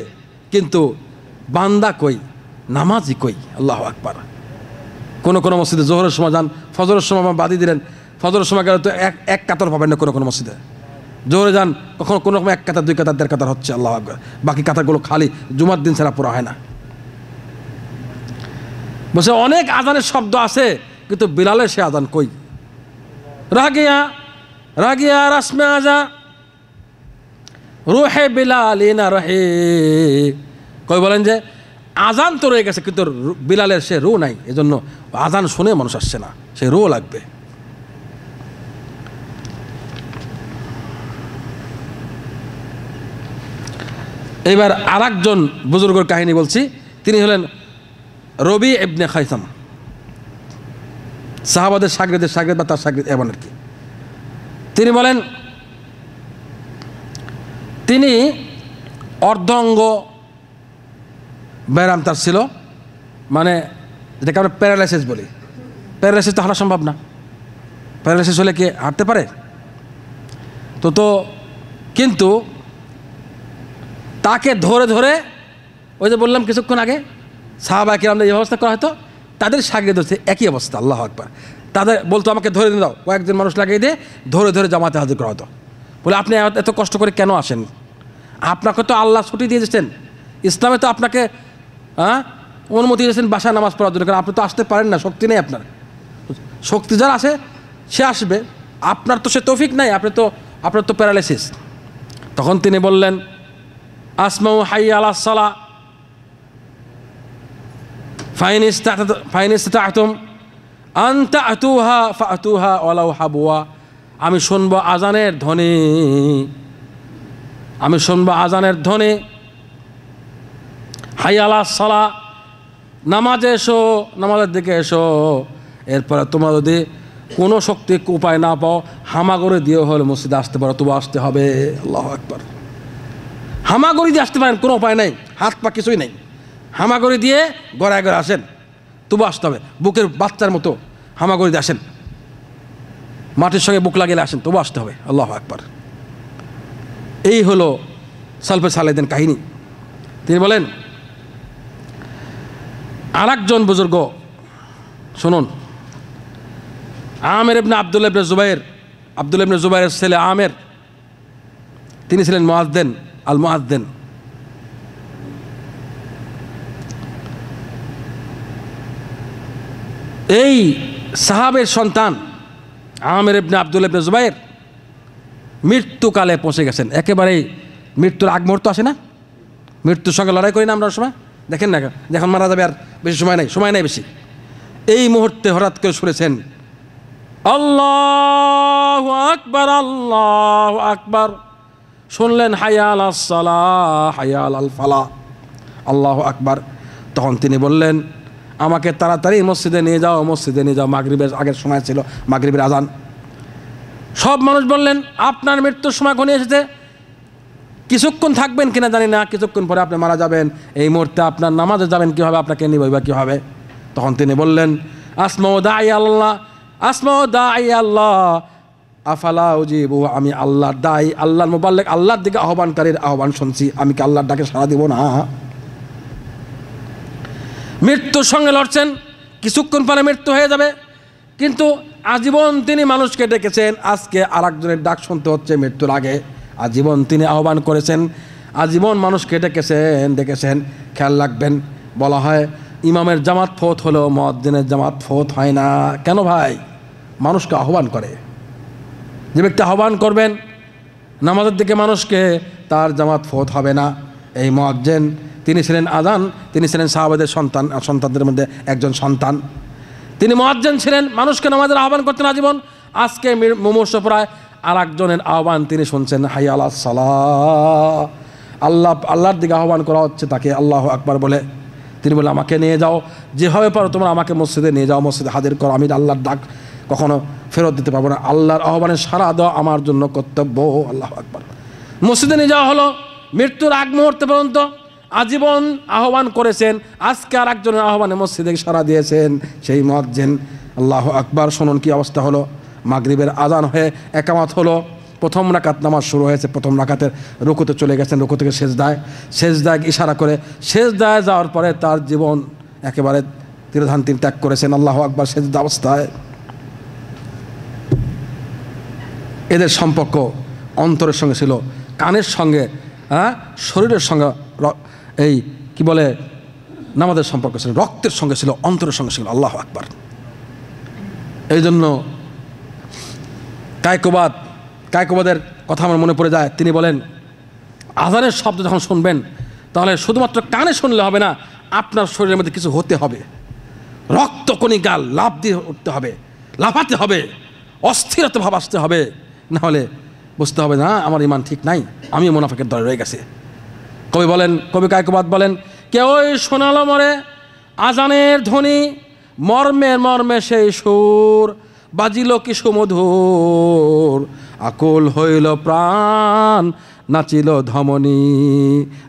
কিন্তু বান্দা কই, নামাজি কই। আল্লাহু আকবার। কোনো কোনো মসজিদে জোহরের সময় যান, ফজরের সময় বাদি দিলেন, ফজরের সময় গেলে তো এক কাতার পাবেন না। কোনো কোনো মসজিদে জোহরে যান, কখনো কোনো রকম 1 কাতার 2 কাতার 1.5 কাতার হচ্ছে। আল্লাহু আকবার। বাকি কাতারগুলো খালি, জুমার দিন ছাড়া পুরো হয় না। বলছে অনেক আজানের শব্দ আছে, কিন্তু বিলালের সে আজান কই? রাগিয়া রাগিয়া রাসমে আজা রুহে বিলালিনা রহে। কই বলেন যে আজান তো রয়ে গেছে, কিন্তু বিলালের সে রু নাই, এজন্য আজান শুনে মানুষ আসছে না, সে রু লাগবে। এবার আর একজন বুজুর্গের কাহিনী বলছি। তিনি হলেন রবি ইবনে খাইসাম, সাহাবাদের শাগরেদের শাগরেদ বা তার শাগরেদ এমন আর কি। তিনি বলেন, তিনি অর্ধাঙ্গ ব্যায়াম তার ছিল, মানে যেটাকে আমরা প্যারালাইসিস বলি। প্যারালাইসিস তো হাঁটা সম্ভব না। প্যারালাইসিস হলে কি হাঁটতে পারে? তো কিন্তু তাকে ধরে ধরে, ওই যে বললাম কিছুক্ষণ আগে, সাহাবায়ে কেরামদের এই অবস্থা করা হতো, তাদের শাগরেদ হচ্ছে একই অবস্থা। আল্লাহু আকবার। তাদের বলতো আমাকে ধরে দাও, কয়েকজন মানুষ লাগিয়ে দিয়ে ধরে ধরে জামাতে হাজির করা হতো। বলে আপনি এত কষ্ট করে কেন আসেন? আপনাকে তো আল্লাহ ছুটি দিয়ে দিয়েছেন, ইসলামে তো আপনাকে অনুমতি দিয়েছেন বাসায় নামাজ পড়ার জন্য, কারণ আপনি তো আসতে পারেন না, শক্তি নেই আপনার। শক্তি যার আসে সে আসবে, আপনার তো সে তৌফিক নাই, আপনার তো প্যারালাইসিস। তখন তিনি বললেন, আসমাউ হাইয়া আলাস সালাহ ফাইন ইসতাতুম আন তা'তুহা ফা'তুহা ওয়ালাউ হাবওয়া। আমি শুনবো আজানের ধ্বনি, আমি শুনবো আজানের ধ্বনি। হাইয়া আলাস সালাহ, নামাজে এসো, নামাজের দিকে এসো। এরপরে তোমরা যদি কোনো শক্তি উপায় না পাও, হামাগড়ি দিয়ে হলে মসজিদে আসতে পারো, তবু আসতে হবে। আল্লাহু আকবার। হামাগড়ি দিয়ে আসতে পারেন, কোনো উপায় নেই, হাত পা কিছুই নেই, হামাগড়ি দিয়ে গড়ায় গড়ে আসেন, তবু আসতে হবে। বুকের বাচ্চার মতো হামাগড়ি দিয়ে আসেন, মাটির সঙ্গে বুক লাগিয়ে আসেন, তবু আসতে হবে। আল্লাহু আকবার। এই হলো সালফে সালেহিন কাহিনী। তিনি বলেন আর একজন বুজুর্গ, শুনুন, আমের ইবনে আব্দুল্লাহ ইবনে জুবাইর, আব্দুল্লাহ ইবনে জুবাইরের ছেলে আমের, তিনি ছিলেন মুআজ্জিন, আল মুআজ্জিন। এই সাহাবের সন্তান আমের ইবনে আব্দুল্লাহ ইবনে জুবাইর মৃত্যুকালে পৌঁছে গেছেন। একেবারেই মৃত্যুর আগ মুহূর্ত আসে না, মৃত্যুর সঙ্গে লড়াই করি না আমরা সময়, দেখেন না যখন মারা যাবে আর বেশি সময় নাই বেশি। এই মুহূর্তে হঠাৎ করে শুনেছেন আল্লাহু আকবার, আল্লাহু আকবার, শুনলেন হাইয়া আলাস সালাহ, হাইয়া আলাল ফালাহ, আল্লাহু আকবার। তখন তিনি বললেন আমাকে তাড়াতাড়ি মসজিদে নিয়ে যাও, মসজিদে নিয়ে যাও, মাগরিবের আগের সময় ছিল, মাগরিবের আজান। সব মানুষ বললেন আপনার মৃত্যুর সময় ঘনিয়ে এসেছে, কিছুক্ষণ থাকবেন কিনা জানি না, কিছুক্ষণ পরে আপনি মারা যাবেন, এই মুহূর্তে আপনার নামাজে যাবেন কীভাবে, আপনাকে নিবই বা কীভাবে। তখন তিনি বললেন আসমাউ দাঈ আল্লাহ, আসমাউ দাঈ আল্লাহ আফালা উজিবু, আমি আল্লাহর দায়ী, আল্লাহর মুবাল্লিগ, আল্লাহর দিকে আহ্বানকারীর আহ্বান শুনছি, আমি কি আল্লাহর ডাকে সাড়া দিব না? মৃত্যুর সঙ্গে লড়ছেন, কিছুক্ষণ পরে মৃত্যু হয়ে যাবে, কিন্তু আজীবন তিনি মানুষকে ডেকেছেন। আজকে আর একজনের ডাক শুনতে হচ্ছে মৃত্যুর আগে। আজীবন তিনি আহ্বান করেছেন, আজীবন মানুষকে ডেকেছেন। খেয়াল রাখবেন, বলা হয় ইমামের জামাত ফৌত হলো, মুয়াজ্জিনের জামাত ফৌত হয় না। কেন ভাই? মানুষকে আহ্বান করে, যে ব্যক্তি আহ্বান করবেন নামাজের দিকে মানুষকে, তার জামাত ফৌত হবে না। এই মুয়াজ্জিন তিনি ছিলেন আযান, তিনি ছিলেন সাহাবাদের সন্তানদের মধ্যে একজন সন্তান। তিনি মুয়াজ্জিন ছিলেন, মানুষকে নামাজের আহ্বান করতেন আজীবন। আজকে মুমূর্ষ প্রায় আর একজনের আহ্বান তিনি শুনছেন, হাইয়া আলাস সালাহ, আল্লাহর দিকে আহ্বান করা হচ্ছে তাকে, আল্লাহু আকবার বলে। তিনি বলে আমাকে নিয়ে যাও, যেভাবে পারো তোমরা আমাকে মসজিদে নিয়ে যাও, মসজিদে হাজির করো, আমি আল্লাহর ডাক কখনো ফেরত দিতে পারবো না, আল্লাহর আহ্বানে সাড়া দেওয়া আমার জন্য কর্তব্য। আল্লাহু আকবার। মসজিদে নিয়ে যাওয়া হলো। মৃত্যুর আগ মুহূর্তে পর্যন্ত আজীবন আহ্বান করেছেন, আজকে আর একজনের আহ্বানে মসজিদে সাড়া দিয়েছেন সেই মুয়াজ্জিন। আল্লাহু আকবার। শুনুন কি অবস্থা হলো। মাগরিবের আজান হয়ে একামাত হলো, প্রথম রাকাত নামাজ শুরু হয়েছে, প্রথম রাকাতের রুকুতে চলে গেছেন, রুকু থেকে সেজদায় ইশারা করে সেজদায় যাওয়ার পরে তার জীবন একেবারে তিরোধান তিনি ত্যাগ করেছেন। আল্লাহু আকবার। সেজদা অবস্থায় এদের সম্পর্ক অন্তরের সঙ্গে ছিল, কানের সঙ্গে, শরীরের সঙ্গে, এই কি বলে নামাজের সম্পর্ক ছিল, রক্তের সঙ্গে ছিল, অন্তরের সঙ্গে ছিল। আল্লাহু আকবার। এই জন্য কায়কোবাদের কথা আমার মনে পড়ে যায়। তিনি বলেন আজানের শব্দ যখন শুনবেন তাহলে শুধুমাত্র কানে শুনলে হবে না, আপনার শরীরের মধ্যে কিছু হতে হবে, রক্তকণিকা লাফ দিয়ে উঠতে হবে, লাফাতে হবে, অস্থিরতা ভাব আসতে হবে, না হলে বুঝতে হবে না আমার ঈমান ঠিক নাই, আমি মুনাফিকের দলে রয়ে গেছে। কবি কায়কোবাদ বলেন কেউই শোনালো মরে আজানের ধ্বনি, মর্মে সেই সুর, বাজিল কি সুমধুর, আকুল হইল প্রাণ, নাচিল ধমনী।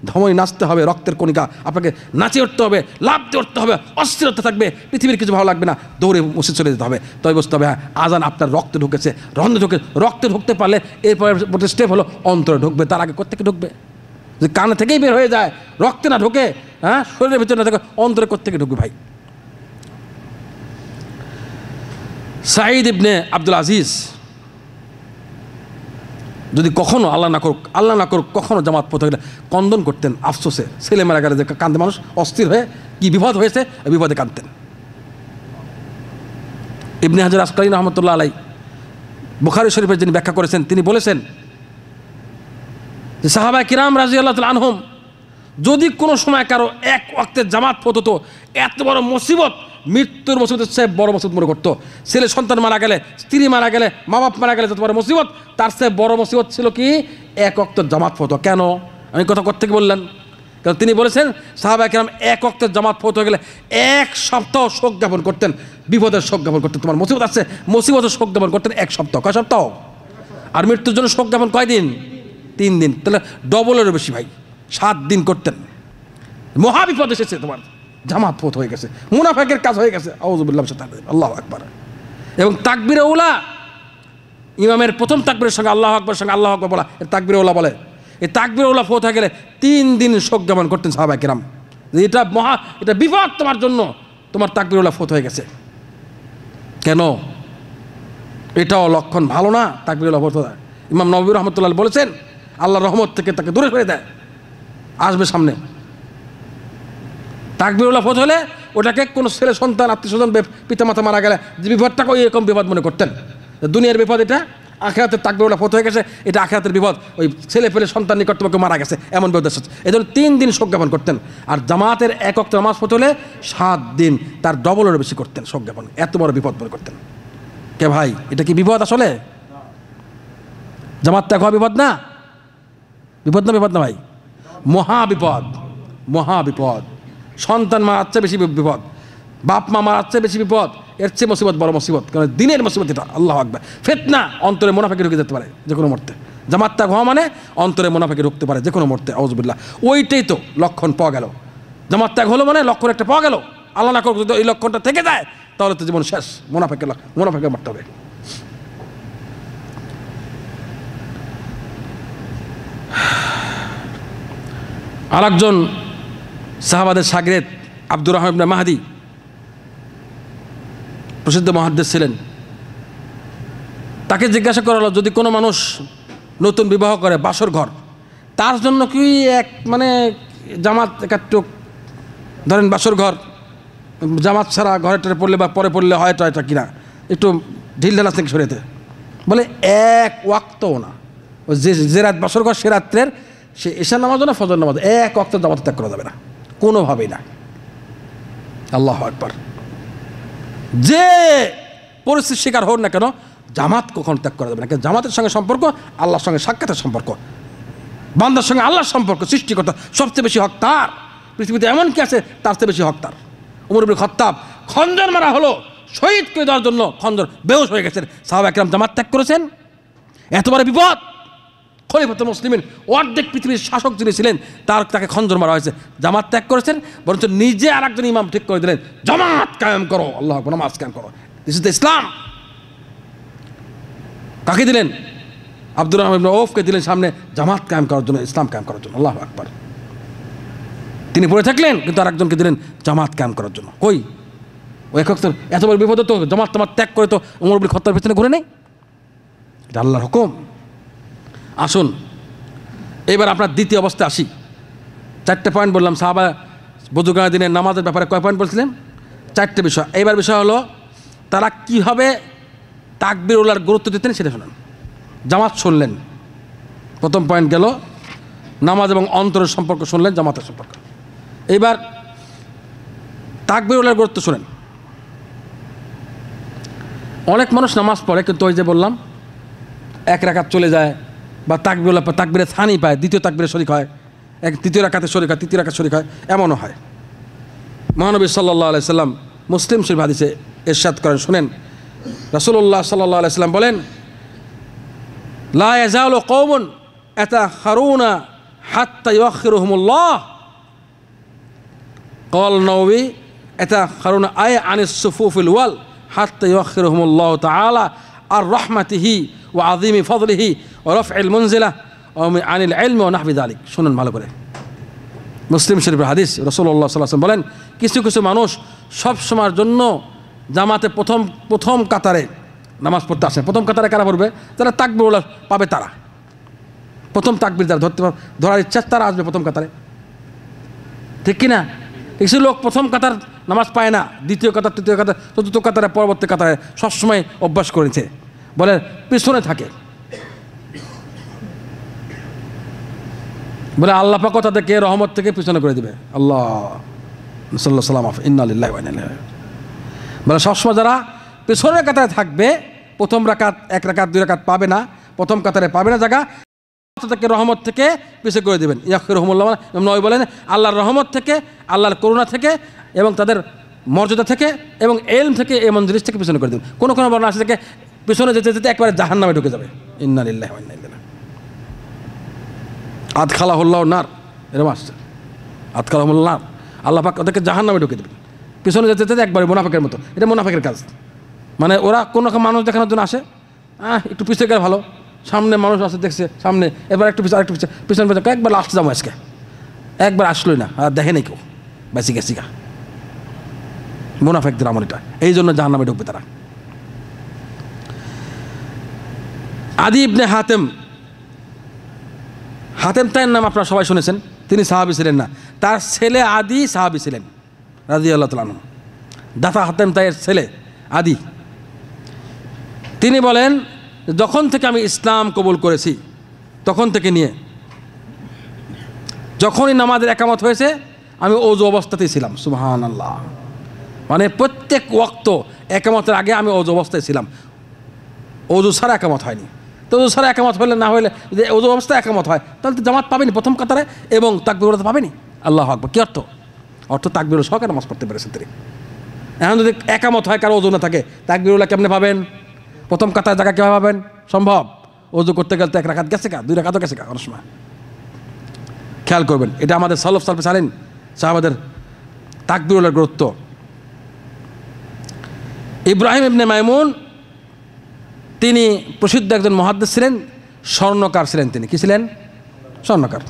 ধমনী নাচতে হবে, রক্তের কণিকা আপনাকে নাচে উঠতে হবে, লাফ দিয়ে উঠতে হবে, অস্থিরতা থাকবে, পৃথিবীর কিছু ভালো লাগবে না, দৌড়ে মুছে চলে যেতে হবে। তবে বুঝতে হবে হ্যাঁ আজান আপনার রক্তে ঢুকেছে, রক্তে ঢুকতে পারলে এরপরে স্টেপ হলো অন্তরে ঢুকবে। তার আগে কোত্থেকে ঢুকবে? যে কানে থেকেই বের হয়ে যায়, রক্তে না ঢুকে, শরীরের ভিতরে না থাকে, অন্তরে কোত্থেকে ঢুকবে ভাই? সাঈদ ইবনে আব্দুল আজিজ যদি কখনো আল্লাহ না করুক কখনো জামাত পথে গেলে কন্দন করতেন আফসোসে, ছেলে মারা গেলে যে কান্দে মানুষ অস্থির হয়ে, কি বিপদ হয়েছে, বিপদে কাঁদতেন। ইবনে হাজার আসকারী রহমতুল্লাহ আলাই বুখারী শরীফের যিনি ব্যাখ্যা করেছেন, তিনি বলেছেন যে সাহাবা কিরাম রাদিয়াল্লাহু তাআলা আনহুম যদি কোনো সময় কারো এক ওয়াক্তের জামাত পথ হতো, এত বড় মুসিবত, মৃত্যুর মুসিবতের চেয়ে বড় মুসিবত মনে করতো। ছেলে সন্তান মারা গেলে, স্ত্রী মারা গেলে, মা বাপ মারা গেলে যত বড় মুসিবত, তার চেয়ে বড় মুসিবত ছিল কি এক ওয়াক্তের জামাত পথ। কেন আমি কথা কোত্থেকে বললেন? কারণ তিনি বলেছেন সাহাবা কিরাম এক ওয়াক্তের জামাত পথ হয়ে গেলে এক সপ্তাহ শোক জ্ঞাপন করতেন, বিপদের শোক জ্ঞাপন করতেন। তোমার মুসিবত আছে, মুসিবতের শোক জ্ঞাপন করতেন এক সপ্তাহ। কয় সপ্তাহ? আর মৃত্যুর জন্য শোক জ্ঞাপন কয়দিন? 3 দিন। তাহলে ডবলেরও বেশি ভাই, 7 দিন করতেন। মহাবিপদ এসেছে, তোমার জামাত পথ হয়ে গেছে, মুনাফিকের কাজ হয়ে গেছে, আউযুবিল্লাহ, আল্লাহু আকবার। এবং তাকবীরে উলা, ইমামের প্রথম তাকবীরের সঙ্গে আল্লাহু আকবার সঙ্গে আল্লাহু আকবার বলা, এর তাকবীরে উলা বলে। এই তাকবীরুল্লাহ ফৌত হয়ে গেলে 3 দিন শোক জ্ঞাপন করতেন সাহাবায়ে কেরাম, এটা বিপদ তোমার জন্য, তোমার তাকবীরুল্লাহ ফৌত হয়ে গেছে। কেন? এটাও লক্ষণ ভালো না তাকবীরুল্লাহ ফৌত হয়। ইমাম নববী রহমতুল্লাহ বলেছেন আল্লাহর রহমত থেকে তাকে দূরে সরিয়ে দেয়, আসবে সামনে। তাকবীরুল্লাহ ফৌত হলে ওটাকে কোনো ছেলে সন্তান আত্মীয় স্বজন পিতামাতা মারা গেলে যে বিপদটাকে ওই এরকম বিপদ মনে করতেন। দুনিয়ার বিপদ এটা, আখিরাতের তাকবীরুল্লাহ ফৌত হয়ে গেছে, এটা আখিরাতের বিপদ, ওই ছেলে পেলে সন্তান নিকট তোমাকে মারা গেছে এমন বিপদ এসেছে। এই জন্য 3 দিন শোক জ্ঞাপন করতেন। আর জামাতের এক ওয়াক্ত নামাজ ফৌত হলে 7 দিন, তার ডবলেরও বেশি করতেন শোক জ্ঞাপন, এত বড় বিপদ মনে করতেন। কে ভাই, এটা কি বিপদ আসলে? জামাত ত্যাগ হওয়া বিপদ না? বিপদ না? বিপদ না ভাই, মহা বিপদ, মহা বিপদ। সন্তান মারার চেয়ে বেশি বিপদ, বাপ মা মারার চেয়ে বেশি বিপদ, এর চেয়ে মুসিবত বড় মুসিবত। কারণ দিনের মুসিবত এটা, আল্লাহু আকবার। ফিতনা, অন্তরে মুনাফিকি ঢুকে যেতে পারে যে কোনো মুহূর্তে। জামাত ত্যাগ হওয়া মানে অন্তরে মুনাফিকি ঢুকতে পারে যে কোনো মুহূর্তে, আউযুবিল্লাহ। ওইটাই তো লক্ষণ পাওয়া গেল। জামাত ত্যাগ হলো মানে লক্ষণ একটা পাওয়া গেল। আল্লাহ না করুক যদি এই লক্ষণটা থেকে যায় তাহলে তো জীবন শেষ, মুনাফিকে মারতে হবে। আরেকজন সাহাবাদের শাগিরেদ আব্দুর রহমান ইবনে মাহদি, প্রসিদ্ধ মুহাদ্দিস ছিলেন। তাকে জিজ্ঞাসা করা হলো, যদি কোনো মানুষ নতুন বিবাহ করে বাসর ঘর, তার জন্য কি মানে জামাত একাটুক, ধরেন বাসর ঘর জামাত ছাড়া ঘরে টরে পড়লে বা পরে পড়লে হয় এটা কিনা, একটু ঢিল ঢালা থেকে সরিয়েতে বলে এক ওয়াক্তও না। ওই যে রাত বাসর ঘর সে রাত্রের সে এশার নামাজও না ফজর নামাজ, এক ওয়াক্ত জামাত ত্যাগ করা যাবে না কোনোভাবেই না। আল্লাহু আকবার। যে পরিস্থিতির শিকার হোক না কেন জামাত কখনো ত্যাগ করা যাবে না। জামাতের সঙ্গে সম্পর্ক আল্লাহর সঙ্গে সাক্ষাতের সম্পর্ক, বান্দার সঙ্গে আল্লাহর সম্পর্ক, সৃষ্টিকর্তা সবচেয়ে বেশি হক তার। পৃথিবীতে এমন কি আছে তার চেয়ে বেশি হক তার। উমর ইবনে খাত্তাব খঞ্জর মারা হলো, শহীদ করে দেওয়ার জন্য খঞ্জর, বেহুশ হয়ে গেছেন। সাহাবা একরাম জামাত ত্যাগ করেছেন, এত বড় বিপদ। খলিফাতুল মুসলিমিন, অর্ধেক পৃথিবীর শাসক যিনি ছিলেন তাকে খঞ্জর মারা হয়েছে, জামাত ত্যাগ করেছেন। বরঞ্চ নিজে আর একজন ইমাম ঠিক করে দিলেন, জামাত কায়েম করো, আল্লাহ নামাজ কায়েম করো, দিস ইজ দ্য ইসলাম। কাকে দিলেন? আব্দুর রহমান ইবনে আউফকে দিলেন সামনে, জামাত কায়েম করার জন্য, ইসলাম কায়েম করার জন্য। আল্লাহু আকবার। তিনি পড়ে থাকলেন কিন্তু আরেকজনকে দিলেন জামাত কায়েম করার জন্য। কই ওই এত বড় বিপদ তো জামাত ত্যাগ করে তো ওমর ইবনে খাত্তাবের পেছনে ঘুরে নেই, এটা আল্লাহর হুকুম। আসুন এবার আপনার দ্বিতীয় অবস্থায় আসি। 4টে পয়েন্ট বললাম, সাহাবা বুজুর্গানের দিনের নামাজের ব্যাপারে কয় পয়েন্ট বলছিলেন? 4টে বিষয়। এইবার বিষয় হলো তারা কীভাবে তাকবীরুল্লাহর গুরুত্ব দিতেন সেটা শুনুন। জামাত শুনলেন, প্রথম পয়েন্ট গেল নামাজ এবং অন্তরের সম্পর্ক শুনলেন, জামাতের সম্পর্ক। এইবার তাকবীরুল্লাহর গুরুত্ব শুনেন। অনেক মানুষ নামাজ পড়ে কিন্তু ওই যে বললাম এক রাকাত চলে যায়, বা তাকবীরুল্লাহ তাকবীরে থানি পায়, দ্বিতীয় তাকবীরে শরীক হয়, তৃতীয় রাকাতে শরীক হয়, তৃতীয় রাকাত শরীক হয়, এমনও হয়। মহানবী সাল্লাল্লাহু আলাইহি সাল্লাম মুসলিম শরীফ হাদিসে ইরশাদ করেন, শুনেন। রাসূলুল্লাহ সাল্লাল্লাহু আলাইহি সাল্লাম বলেন, লা ইয়াজালু কওমুন ইয়াতাখারুনা হাত্তা ইউআখিরুহুমুল্লাহ। ক্বাল নবী ইয়াতাখারুনা আই আনিস সুফুফিল ওয়াল হাত্তা ইউআখিরুহুমুল্লাহ তাআলা আর রাহমাতিহি ওয়া আযীমি ফাদলিহি ওয়া রাফইল মুনজিলা ওয়া আনিল ইলমি ওয়া নাহবি যালিক। শুনুন ভালো করে, মুসলিম শরীফের হাদিস। রাসূলুল্লাহ সাল্লাল্লাহু আলাইহি ওয়াসাল্লাম বলেন, কিছু কিছু মানুষ সব সময়ের জন্য জামাতে প্রথম কাতারে নামাজ পড়তে আসে। প্রথম কাতারে কারা পড়বে? যারা তাকবীরুল্লাহ পাবে, তারা প্রথম তাকবীর যারা ধরার ইচ্ছা তারা আসবে প্রথম কাতারে, ঠিক কিনা? কিছু লোক প্রথম কাতার নামাজ পায় না, দ্বিতীয় কাতার, তৃতীয় কাতার, চতুর্থ কাতারে, পরবর্তী কাতারে সবসময় অভ্যাস করেছে, বলে পিছনে থাকে, বলে আল্লাহ পাক তাদেরকে রহমত থেকে পিছনে করে দিবে। আল্লাহ সাল্লাল্লাহু আলাইহি ইন্না লিল্লাহি ওয়া ইন্না ইলাইহি রাজিউন। বলে সবসময় যারা পেছনের কাতারে থাকবে, প্রথম রাকাত, এক রাকাত, দুই রাকাত পাবে না, প্রথম কাতারে পাবে না জায়গা, তাদেরকে রহমত থেকে পিছিয়ে করে দেবেন। ইয়াগফিরুহুমুল্লাহ, নবী বলেন আল্লাহর রহমত থেকে, আল্লাহর করুণা থেকে এবং তাদের মর্যাদা থেকে এবং ইলম থেকে, এমন জিনিস থেকে পিছনে করে দেবেন। কোনো কোনো বর্ণনা আছে থেকে পিছনে যেতে যেতে একবারে জাহান্নামে ঢুকে যাবে। ইন্না লিল্লাহি ওয়া ইন্না ইলাইহি রাজিউন। আদখালাহুল্লাহু নার, এরকম আসছে, আদখালাহুল্লাহু নার, আল্লাহ পাক ওদেরকে জাহান্নামে ঢুকে দেবেন পিছনে যেতে যেতে একবারে, মুনাফিকের মতো। এটা মুনাফিকের কাজ, মানে ওরা কোনো মানুষ দেখানোর জন্য আসে, একটু পিছিয়ে গেলে ভালো, সামনে মানুষ আছে দেখছে সামনে, এবার একটু পিছনে আরেকটু পিছনে একবার লাস্ট যাবো আজকে, একবার আসলোই না, আর দেখে নেই কেউ, বেশি গেছি গা। মুনাফিকদের আমল এটা, এই জন্য জাহান্নামে ঢুকবে তারা। আদি ইবনে হাতেম, হাতেম তাইয়ের নাম আপনারা সবাই শুনেছেন, তিনি সাহাবী ছিলেন না, তার ছেলে আদি সাহাবী ছিলেন রাদিয়াল্লাহু তাআলা আনহু। দাতা হাতেম তাইয়ের ছেলে আদি, তিনি বলেন যখন থেকে আমি ইসলাম কবুল করেছি তখন থেকে নিয়ে যখনই নামাজের একামত হয়েছে আমি ওযু অবস্থাতেই ছিলাম। সুবহানাল্লাহ, মানে প্রত্যেক ওয়াক্ত একামতের আগে আমি ওযু অবস্থায় ছিলাম, ওযু ছাড়া একামত হয়নি। তো ওযু ছাড়া একামত হলে না হলে যদি ওযু অবস্থায় একামত হয় তাহলে তো জামাত পাবেনি প্রথম কাতারে, এবং তাকবীর পাবেনি। আল্লাহু আকবার, কি অর্থ? অর্থ তাকবীর সহকারে নামাজ পড়তে পেরেছেন তিনি। এখন যদি একামত হয় কারো ওযু না থাকে, তাকবীরুল্লাহ কেমনে পাবেন? প্রথম কাতার জায়গা কীভাবে পাবেন? সম্ভব? ওযু করতে গেলে তো এক রাকাত গেছে কা, দুই রাকাতও গেছে কা অনেক সময়। খেয়াল করবেন, এটা আমাদের সালফ জানেন সাহাবাদের তাকবীরুল্লাহর গুরুত্ব। ইব্রাহিম ইবনে মাইমুন তিনি প্রসিদ্ধ একজন মুহাদ্দিস ছিলেন, স্বর্ণকার ছিলেন তিনি। কি ছিলেন? স্বর্ণকার।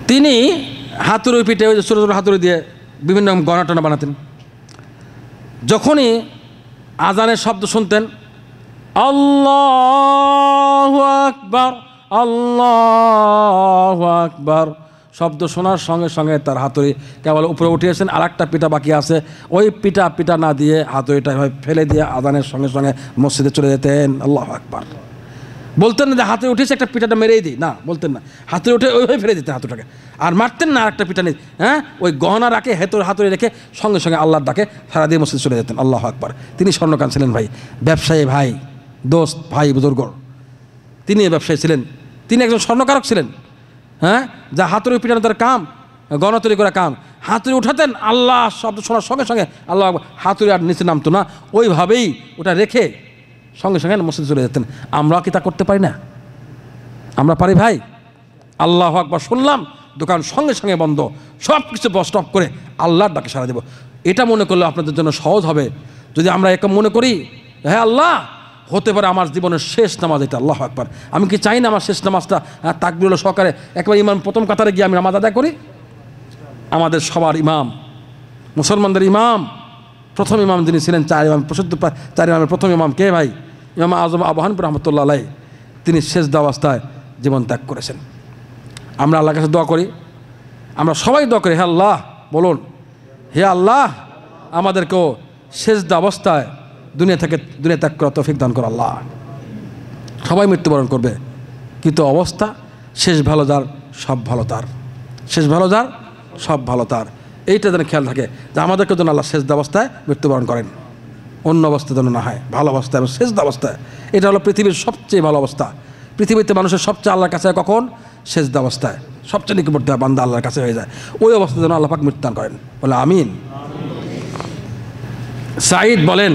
তিনি হাতুড়ি পিঠে, ওই যে ছোটো ছোটো হাতুড়ি দিয়ে বিভিন্ন গয়না টনা বানাতেন। যখনই আজানের শব্দ শুনতেন, আল্লাহু আকবার আল্লাহু আকবার শব্দ শোনার সঙ্গে সঙ্গে তার হাতুড়ি কেবল উপরে উঠিয়েছেন, আর একটা পিঠা বাকি আছে, ওই পিঠা না দিয়ে হাতুড়িটা ফেলে দিয়ে আজানের সঙ্গে সঙ্গে মসজিদে চলে যেতেন। আল্লাহু আকবার বলতেন না যে হাতে উঠেছে একটা পিঠাটা মেরেই দিই, না বলতেন না, হাতে উঠে ওইভাবে ফেলে দিতেন হাতুটাকে, আর মারতেন না আর একটা পিঠা নেই। হ্যাঁ, ওই গহনা রাখে হাতুড়ি রেখে সঙ্গে সঙ্গে আল্লাহর ডাকে সারা দিয়ে মসজিদে চলে যেতেন। আল্লাহু আকবার। তিনি স্বর্ণকার ছিলেন ভাই, ব্যবসায়ী ভাই, দোস্ত ভাই বুজুর্গ, তিনি ব্যবসায়ী ছিলেন, তিনি একজন স্বর্ণকারক ছিলেন। হ্যাঁ, যা হাতুড়ি পিঠানো তার কাম, গহনা তৈরি করা কাম, হাতুড়ি উঠাতেন, আল্লাহ শব্দ শোনার সঙ্গে সঙ্গে আল্লাহ, হাতুড়ি আর নিচে নামতো না, ওইভাবেই ওটা রেখে সঙ্গে সঙ্গে মসজিদে চলে যেতেন। আমরা কি তা করতে পারি না? আমরা পারি ভাই? আল্লাহু আকবার শুনলাম, দোকান সঙ্গে সঙ্গে বন্ধ, সব কিছু স্টপ করে আল্লাহর ডাকে সাড়া দেব। এটা মনে করলে আপনাদের জন্য সহজ হবে। যদি আমরা এরকম মনে করি, হ্যাঁ আল্লাহ, হতে পারে আমার জীবনের শেষ নামাজ এটা, আল্লাহু আকবার, আমি কি চাই না আমার শেষ নামাজটা তাকবীরুল্লাহ সহকারে একবার ইমাম প্রথম কাতারে গিয়ে আমি নামাজ আদায় করি? আমাদের সবার ইমাম, মুসলমানদের ইমাম, প্রথম ইমাম যিনি ছিলেন, চার ইমাম, প্রসিদ্ধ চার ইমামের প্রথম ইমাম কে ভাই? ইমাম আজম আবু হানিফা রাহমাতুল্লাহ আলাইহি। তিনি সেজদা অবস্থায় জীবন ত্যাগ করেছেন। আমরা আল্লাহর কাছে দোয়া করি, আমরা সবাই দোয়া করি, হে আল্লাহ, বলুন, হে আল্লাহ, আমাদেরকেও সেজদা অবস্থায় দুনিয়া ত্যাগ করার তৌফিক দান করো আল্লাহ। সবাই মৃত্যুবরণ করবে, কিন্তু অবস্থা শেষ ভালো যার সব ভালো তার, শেষ ভালো যার সব ভালো তার, এইটা যেন খেয়াল থাকে যে আমাদেরকে যেন আল্লাহ সেজদা অবস্থায় মৃত্যুবরণ করেন, অন্য অবস্থায় যেন না হয়, ভালো অবস্থায় এবং সেজদা অবস্থায়। এটা হলো পৃথিবীর সবচেয়ে ভালো অবস্থা। পৃথিবীতে মানুষের সবচেয়ে আল্লাহর কাছে কখন? সেজদা অবস্থায়, সবচেয়ে নিকটবর্তী বান্দা আল্লাহর কাছে হয়ে যায়, ওই অবস্থায় যেন আল্লাহ পাক মৃত্যুদান করেন, বলে আমিন। সাঈদ বলেন,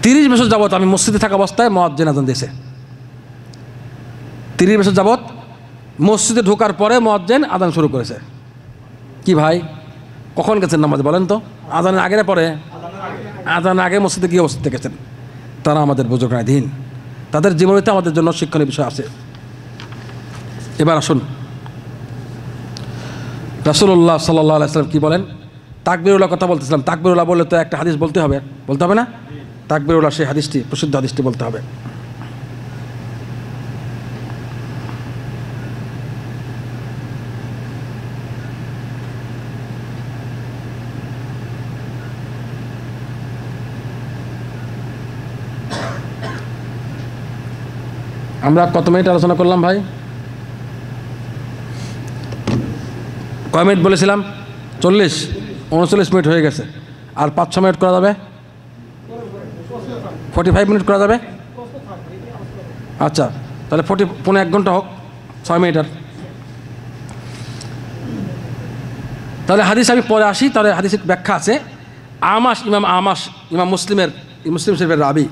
30 বছর যাবৎ আমি মসজিদে থাকা অবস্থায় মুয়াজ্জিন আযান দিয়েছে। 30 বছর যাবৎ মসজিদে ঢোকার পরে মুয়াজ্জিন আযান শুরু করেছে। কি ভাই, কখন গেছেন নামাজে বলেন তো? আযানের আগে না পরে? আযানের আগে মসজিদে গিয়ে অবস্থিত গেছেন। তারা আমাদের বুজুর্গাধীন, তাদের জীবনীতে আমাদের জন্য শিক্ষণীয় বিষয় আছে। এবার আসুন, রাসূলুল্লাহ সাল্লাল্লাহু আলাইহি ওয়াসাল্লাম কি বলেন? তাকবীরুল্লাহ কথা বলতেছিলাম, তাকবীরুল্লাহ বললে তো একটা হাদিস বলতে হবে না? তাকবীরুল্লাহ সেই হাদিসটি, প্রসিদ্ধ হাদিসটি বলতে হবে। আমরা কত মিনিট আলোচনা করলাম ভাই? কয় মিনিট বলেছিলাম? 39 মিনিট হয়ে গেছে। আর 5-6 মিনিট করা যাবে? 45 মিনিট করা যাবে? আচ্ছা, তাহলে 1 ঘন্টা হোক, 6 মিনিট। আর তাহলে হাদিস আমি পরে আসি, তাহলে হাদিসের ব্যাখ্যা আছে। ইমাম মুসলিম শরীফের রাবি,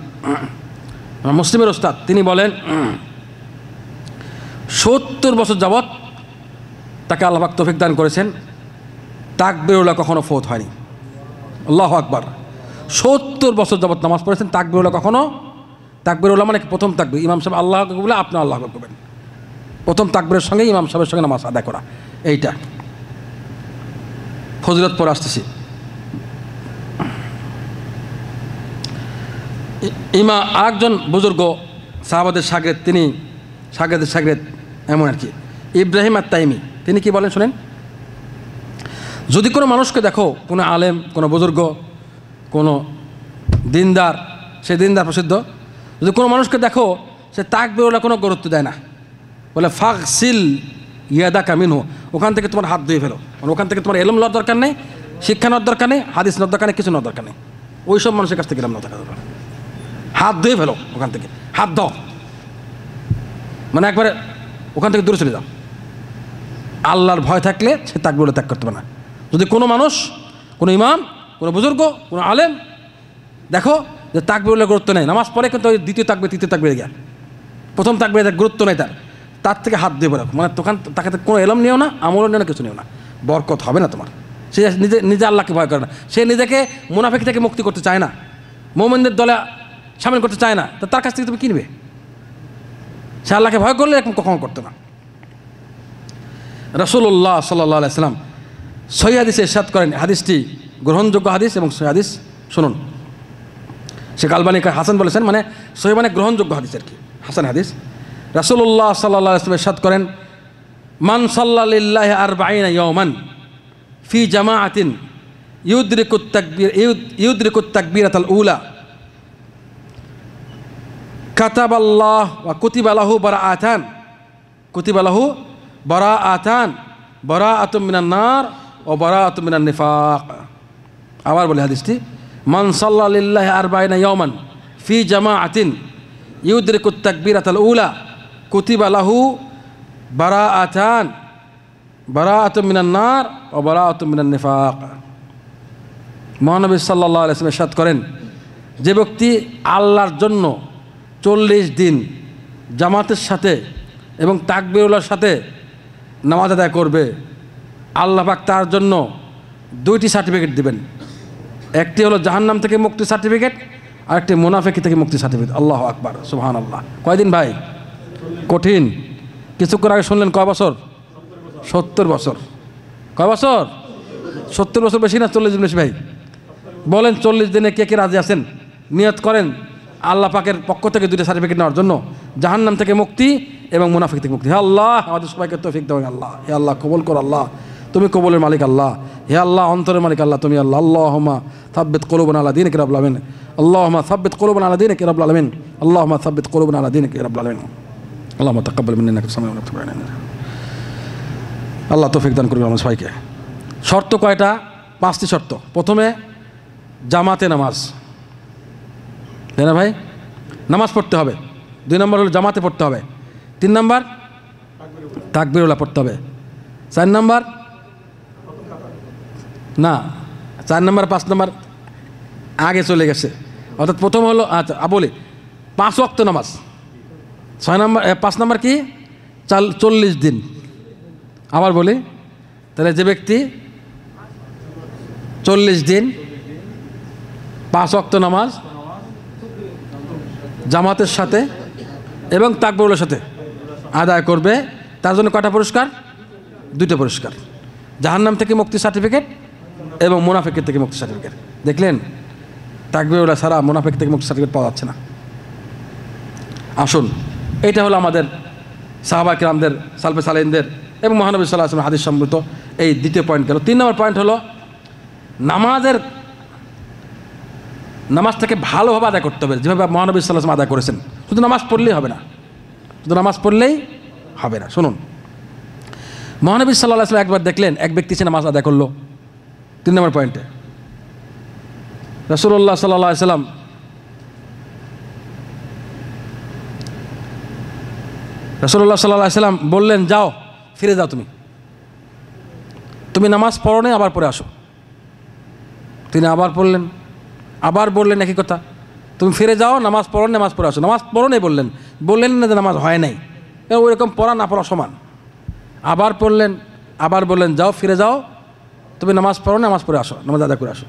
মুসলিমের ওস্তাদ, তিনি বলেন 70 বছর যাবৎ তাকে আল্লাহ পাক তৌফিক দান করেছেন, তাকবীরুল্লাহ কখনো ফৌত হয়নি। আল্লাহু আকবার। 70 বছর যাবত নামাজ পড়েছেন। তাকবীরুল্লাহ কখনো, তাকবীরুল্লাহ মানে প্রথম তাকবীর, ইমাম সাহেব আল্লাহু আকবার বলে আপনি আল্লাহু আকবার করবেন, প্রথম তাকবীরের সঙ্গে ইমাম সাহেবের সঙ্গে নামাজ আদায় করা, এইটা ফজিলত পরে আসতেছি। আরেকজন বুজুর্গ সাহাবাদের শাগির, তিনি শাগিদের শাগির এমন আর কি, ইব্রাহিম আত-তাইমি, তিনি কি বলেন শুনেন। যদি কোনো মানুষকে দেখো, কোনো আলেম, কোনো বুজুর্গ, কোনো দিনদার, সে দিনদার প্রসিদ্ধ, যদি কোনো মানুষকে দেখো সে তাকবীরুল্লাহ কোনো গুরুত্ব দেয় না, বলে ফাগসিল ইয়াদাকা মিনহু, ওখান থেকে তোমার হাত ধুয়ে ফেলো, মানে ওখান থেকে তোমার এলম নেওয়ার দরকার নেই, শিক্ষা নেওয়ার দরকার নেই, হাদিস নেওয়ার দরকার নেই, কিছু নেওয়ার দরকার নেই, ওই সব মানুষের কাছ থেকে এলম নেওয়া দরকার, হাত ধুয়ে ফেলো ওখান থেকে, হাত দাও, মানে একবারে ওখান থেকে দূরে চলে যাও। আল্লাহর ভয় থাকলে সে তাকবীরুল্লাহ ত্যাগ করতে পারে না। যদি কোনো মানুষ, কোনো ইমাম, কোনো বুজুর্গ, কোনো আলেম দেখো যে তাকবীরুল্লাহ গুরুত্ব নেই, নামাজ পড়ে কিন্তু ওই দ্বিতীয় তাকবীর, তৃতীয় তাকবীরে গিয়া প্রথম তাকবীরে গুরুত্ব নেই তার থেকে হাত দিয়ে রাখো, মানে তখন তাকে কোনো এলম নিও না, আমলও নিও না, কিছু নিও না, বরকত হবে না তোমার। সে নিজে আল্লাহকে ভয় করে না, সে নিজেকে মুনাফিক থেকে মুক্তি করতে চায় না, মুমিনদের দলে শামিল করতে চায় না, তো তার কাছ থেকে তুমি কিনবে? সে আল্লাহকে ভয় করলে এরকম কখনো করতো না। রাসূলুল্লাহ সাল্লাল্লাহু আলাইহি সাল্লাম সহিহ হাদিসে ইরশাদ করেন, হাদিসটি গ্রহণযোগ্য হাদিস এবং সহিহ হাদিস, শুনুন, শেখ আলবানী হাসান বলেছেন, মানে সহিহ মানে গ্রহণযোগ্য হাদিস আর কি, হাসান হাদিস। রাসূলুল্লাহ সাল্লাল্লাহু আলাইহি ওয়াসাল্লাম ইরশাদ করেন, মান সাল্লা লিল্লাহি 40 ইয়াওমান ফি জামাআতিন ইউদরিকুত তাকবীরাতাল উলা কাতাবাল্লাহ ওয়া কুতিবা লাহু বারাআতান, কুতিবা লাহু বারাআতান, বারাআতুম মিনান নার ওয়া বারাআতুম মিনান নিফাক। আবার বলে হাদিসটি, মান সাল্লা লিল্লাহি 40 ইয়াওমান ফি জামাআতিন ইউদরিকুত তাকবীরাতাল উলা কুতিবা লাহু বারাআতান, বারাআতুম মিনান নার ওয়া বারাআতুম মিনান নিফাক। মহানবী সাল্লাল্লাহু আলাইহি ওয়াসাল্লাম ইরশাদ করেন, যে ব্যক্তি আল্লাহর জন্য 40 দিন জামাতের সাথে এবং তাকবীরুল্লাহর সাথে নামাজ আদায় করবে, আল্লাহ পাক তার জন্য 2টি সার্টিফিকেট দিবেন। একটি হলো জাহান্নাম থেকে মুক্তি সার্টিফিকেট, আর একটি মুনাফিকি থেকে মুক্তি সার্টিফিকেট। আল্লাহু আকবার, সুবহানাল্লাহ। কয়দিন ভাই? কঠিন। কিছুক্ষণ আগে শুনলেন কয় বছর? 70 বছর। কয় বছর? 70 বছর বেশি না 40 দিন বেশি? ভাই বলেন 40 দিনে কে কে রাজি আছেন? নিয়ত করেন আল্লাহ পাকের পক্ষ থেকে 2টা সার্টিফিকেট নেওয়ার জন্য, জাহান্নাম থেকে মুক্তি এবং মুনাফিক থেকে মুক্তি। হে আল্লাহ, আমাদের সবাইকে তৌফিক দাও আল্লাহ। হে আল্লাহ, কবুল কর আল্লাহ, তুমি কবুলের মালিক আল্লাহ। হে আল্লাহ, অন্তরের মালিক আল্লাহ তুমি আল্লাহ। আল্লাহুম্মা সাব্বিত কুলুবানা আলা দীনিকা রাব্বিল আলামিন। আল্লাহুম্মা সাব্বিত কুলুবানা আলা দীনিকা রাব্বিল আলামিন। আল্লাহুম্মা সাব্বিত কুলুবানা আলা দীনিকা রাব্বিল আলামিন। আল্লাহুম্মা তাকাব্বাল মিন্না ইন্নাকা সামিউন আলিম। আল্লাহ তৌফিক দান করুন আমাদের সবাইকে। শর্ত কয়টা? 5টি শর্ত। প্রথমে জামাতে নামাজ, তাই না ভাই? নামাজ পড়তে হবে। 2 নম্বর হলো জামাতে পড়তে হবে। 3 নম্বর তাকবীরুল্লাহ পড়তে হবে। 4 নম্বর না, 4 নম্বর 5 নম্বর আগে চলে গেছে। অর্থাৎ প্রথম হলো, আচ্ছা বলি 5 ওয়াক্ত নামাজ। 6 নম্বর 5 নম্বর কি? 40 দিন। আবার বলি, তাহলে যে ব্যক্তি 40 দিন 5 ওয়াক্ত নামাজ জামাতের সাথে এবং তাকবীরুল্লাহর সাথে আদায় করবে, তার জন্য কয়টা পুরস্কার? 2টা পুরস্কার, জাহান্নাম থেকে মুক্তি সার্টিফিকেট এবং মুনাফিকের থেকে মুক্তি সার্টিফিকেট। দেখলেন, তাকবীরুল্লাহ ছাড়া মুনাফিক থেকে মুক্তি সার্টিফিকেট পাওয়া যাচ্ছে না। আসুন, এটা হলো আমাদের সাহাবা কিরামদের, সালফে সালেহিনদের এবং মহানবী সাল্লাল্লাহু আলাইহি ওয়াসাল্লাম হাদিস সম্মত এই 2য় পয়েন্ট গেল। 3 নম্বর পয়েন্ট হলো নামাজটাকে ভালোভাবে আদায় করতে হবে, যেভাবে মহানবী সাল্লাল্লাহু আলাইহি ওয়াসাল্লাম আদায় করেছেন। শুধু নামাজ পড়লেই হবে না, শুধু নামাজ পড়লেই হবে না। শুনুন, মহানবী সাল্লাল্লাহু আলাইহি ওয়াসাল্লাম একবার দেখলেন এক ব্যক্তি সে নামাজ আদায় করলো। 3 নম্বর পয়েন্টে রাসূলুল্লাহ সাল্লাল্লাহু আলাইহি ওয়াসাল্লাম বললেন, যাও, ফিরে যাও, তুমি নামাজ পড়ো না, আবার পড়ে আসো। তিনি আবার পড়লেন, আবার বললেন একই কথা, তুমি ফিরে যাও, নামাজ পড়ো, নামাজ পড়ে আসো। নামাজ পড়ো নাই বললেন না যে নামাজ হয় নাই, ওই রকম পড়া না পড়া সমান। আবার পড়লেন, আবার বললেন, যাও, ফিরে যাও, তুমি নামাজ পড়ো, নামাজ পড়ে আসো, নামাজ আদায় করে আসো।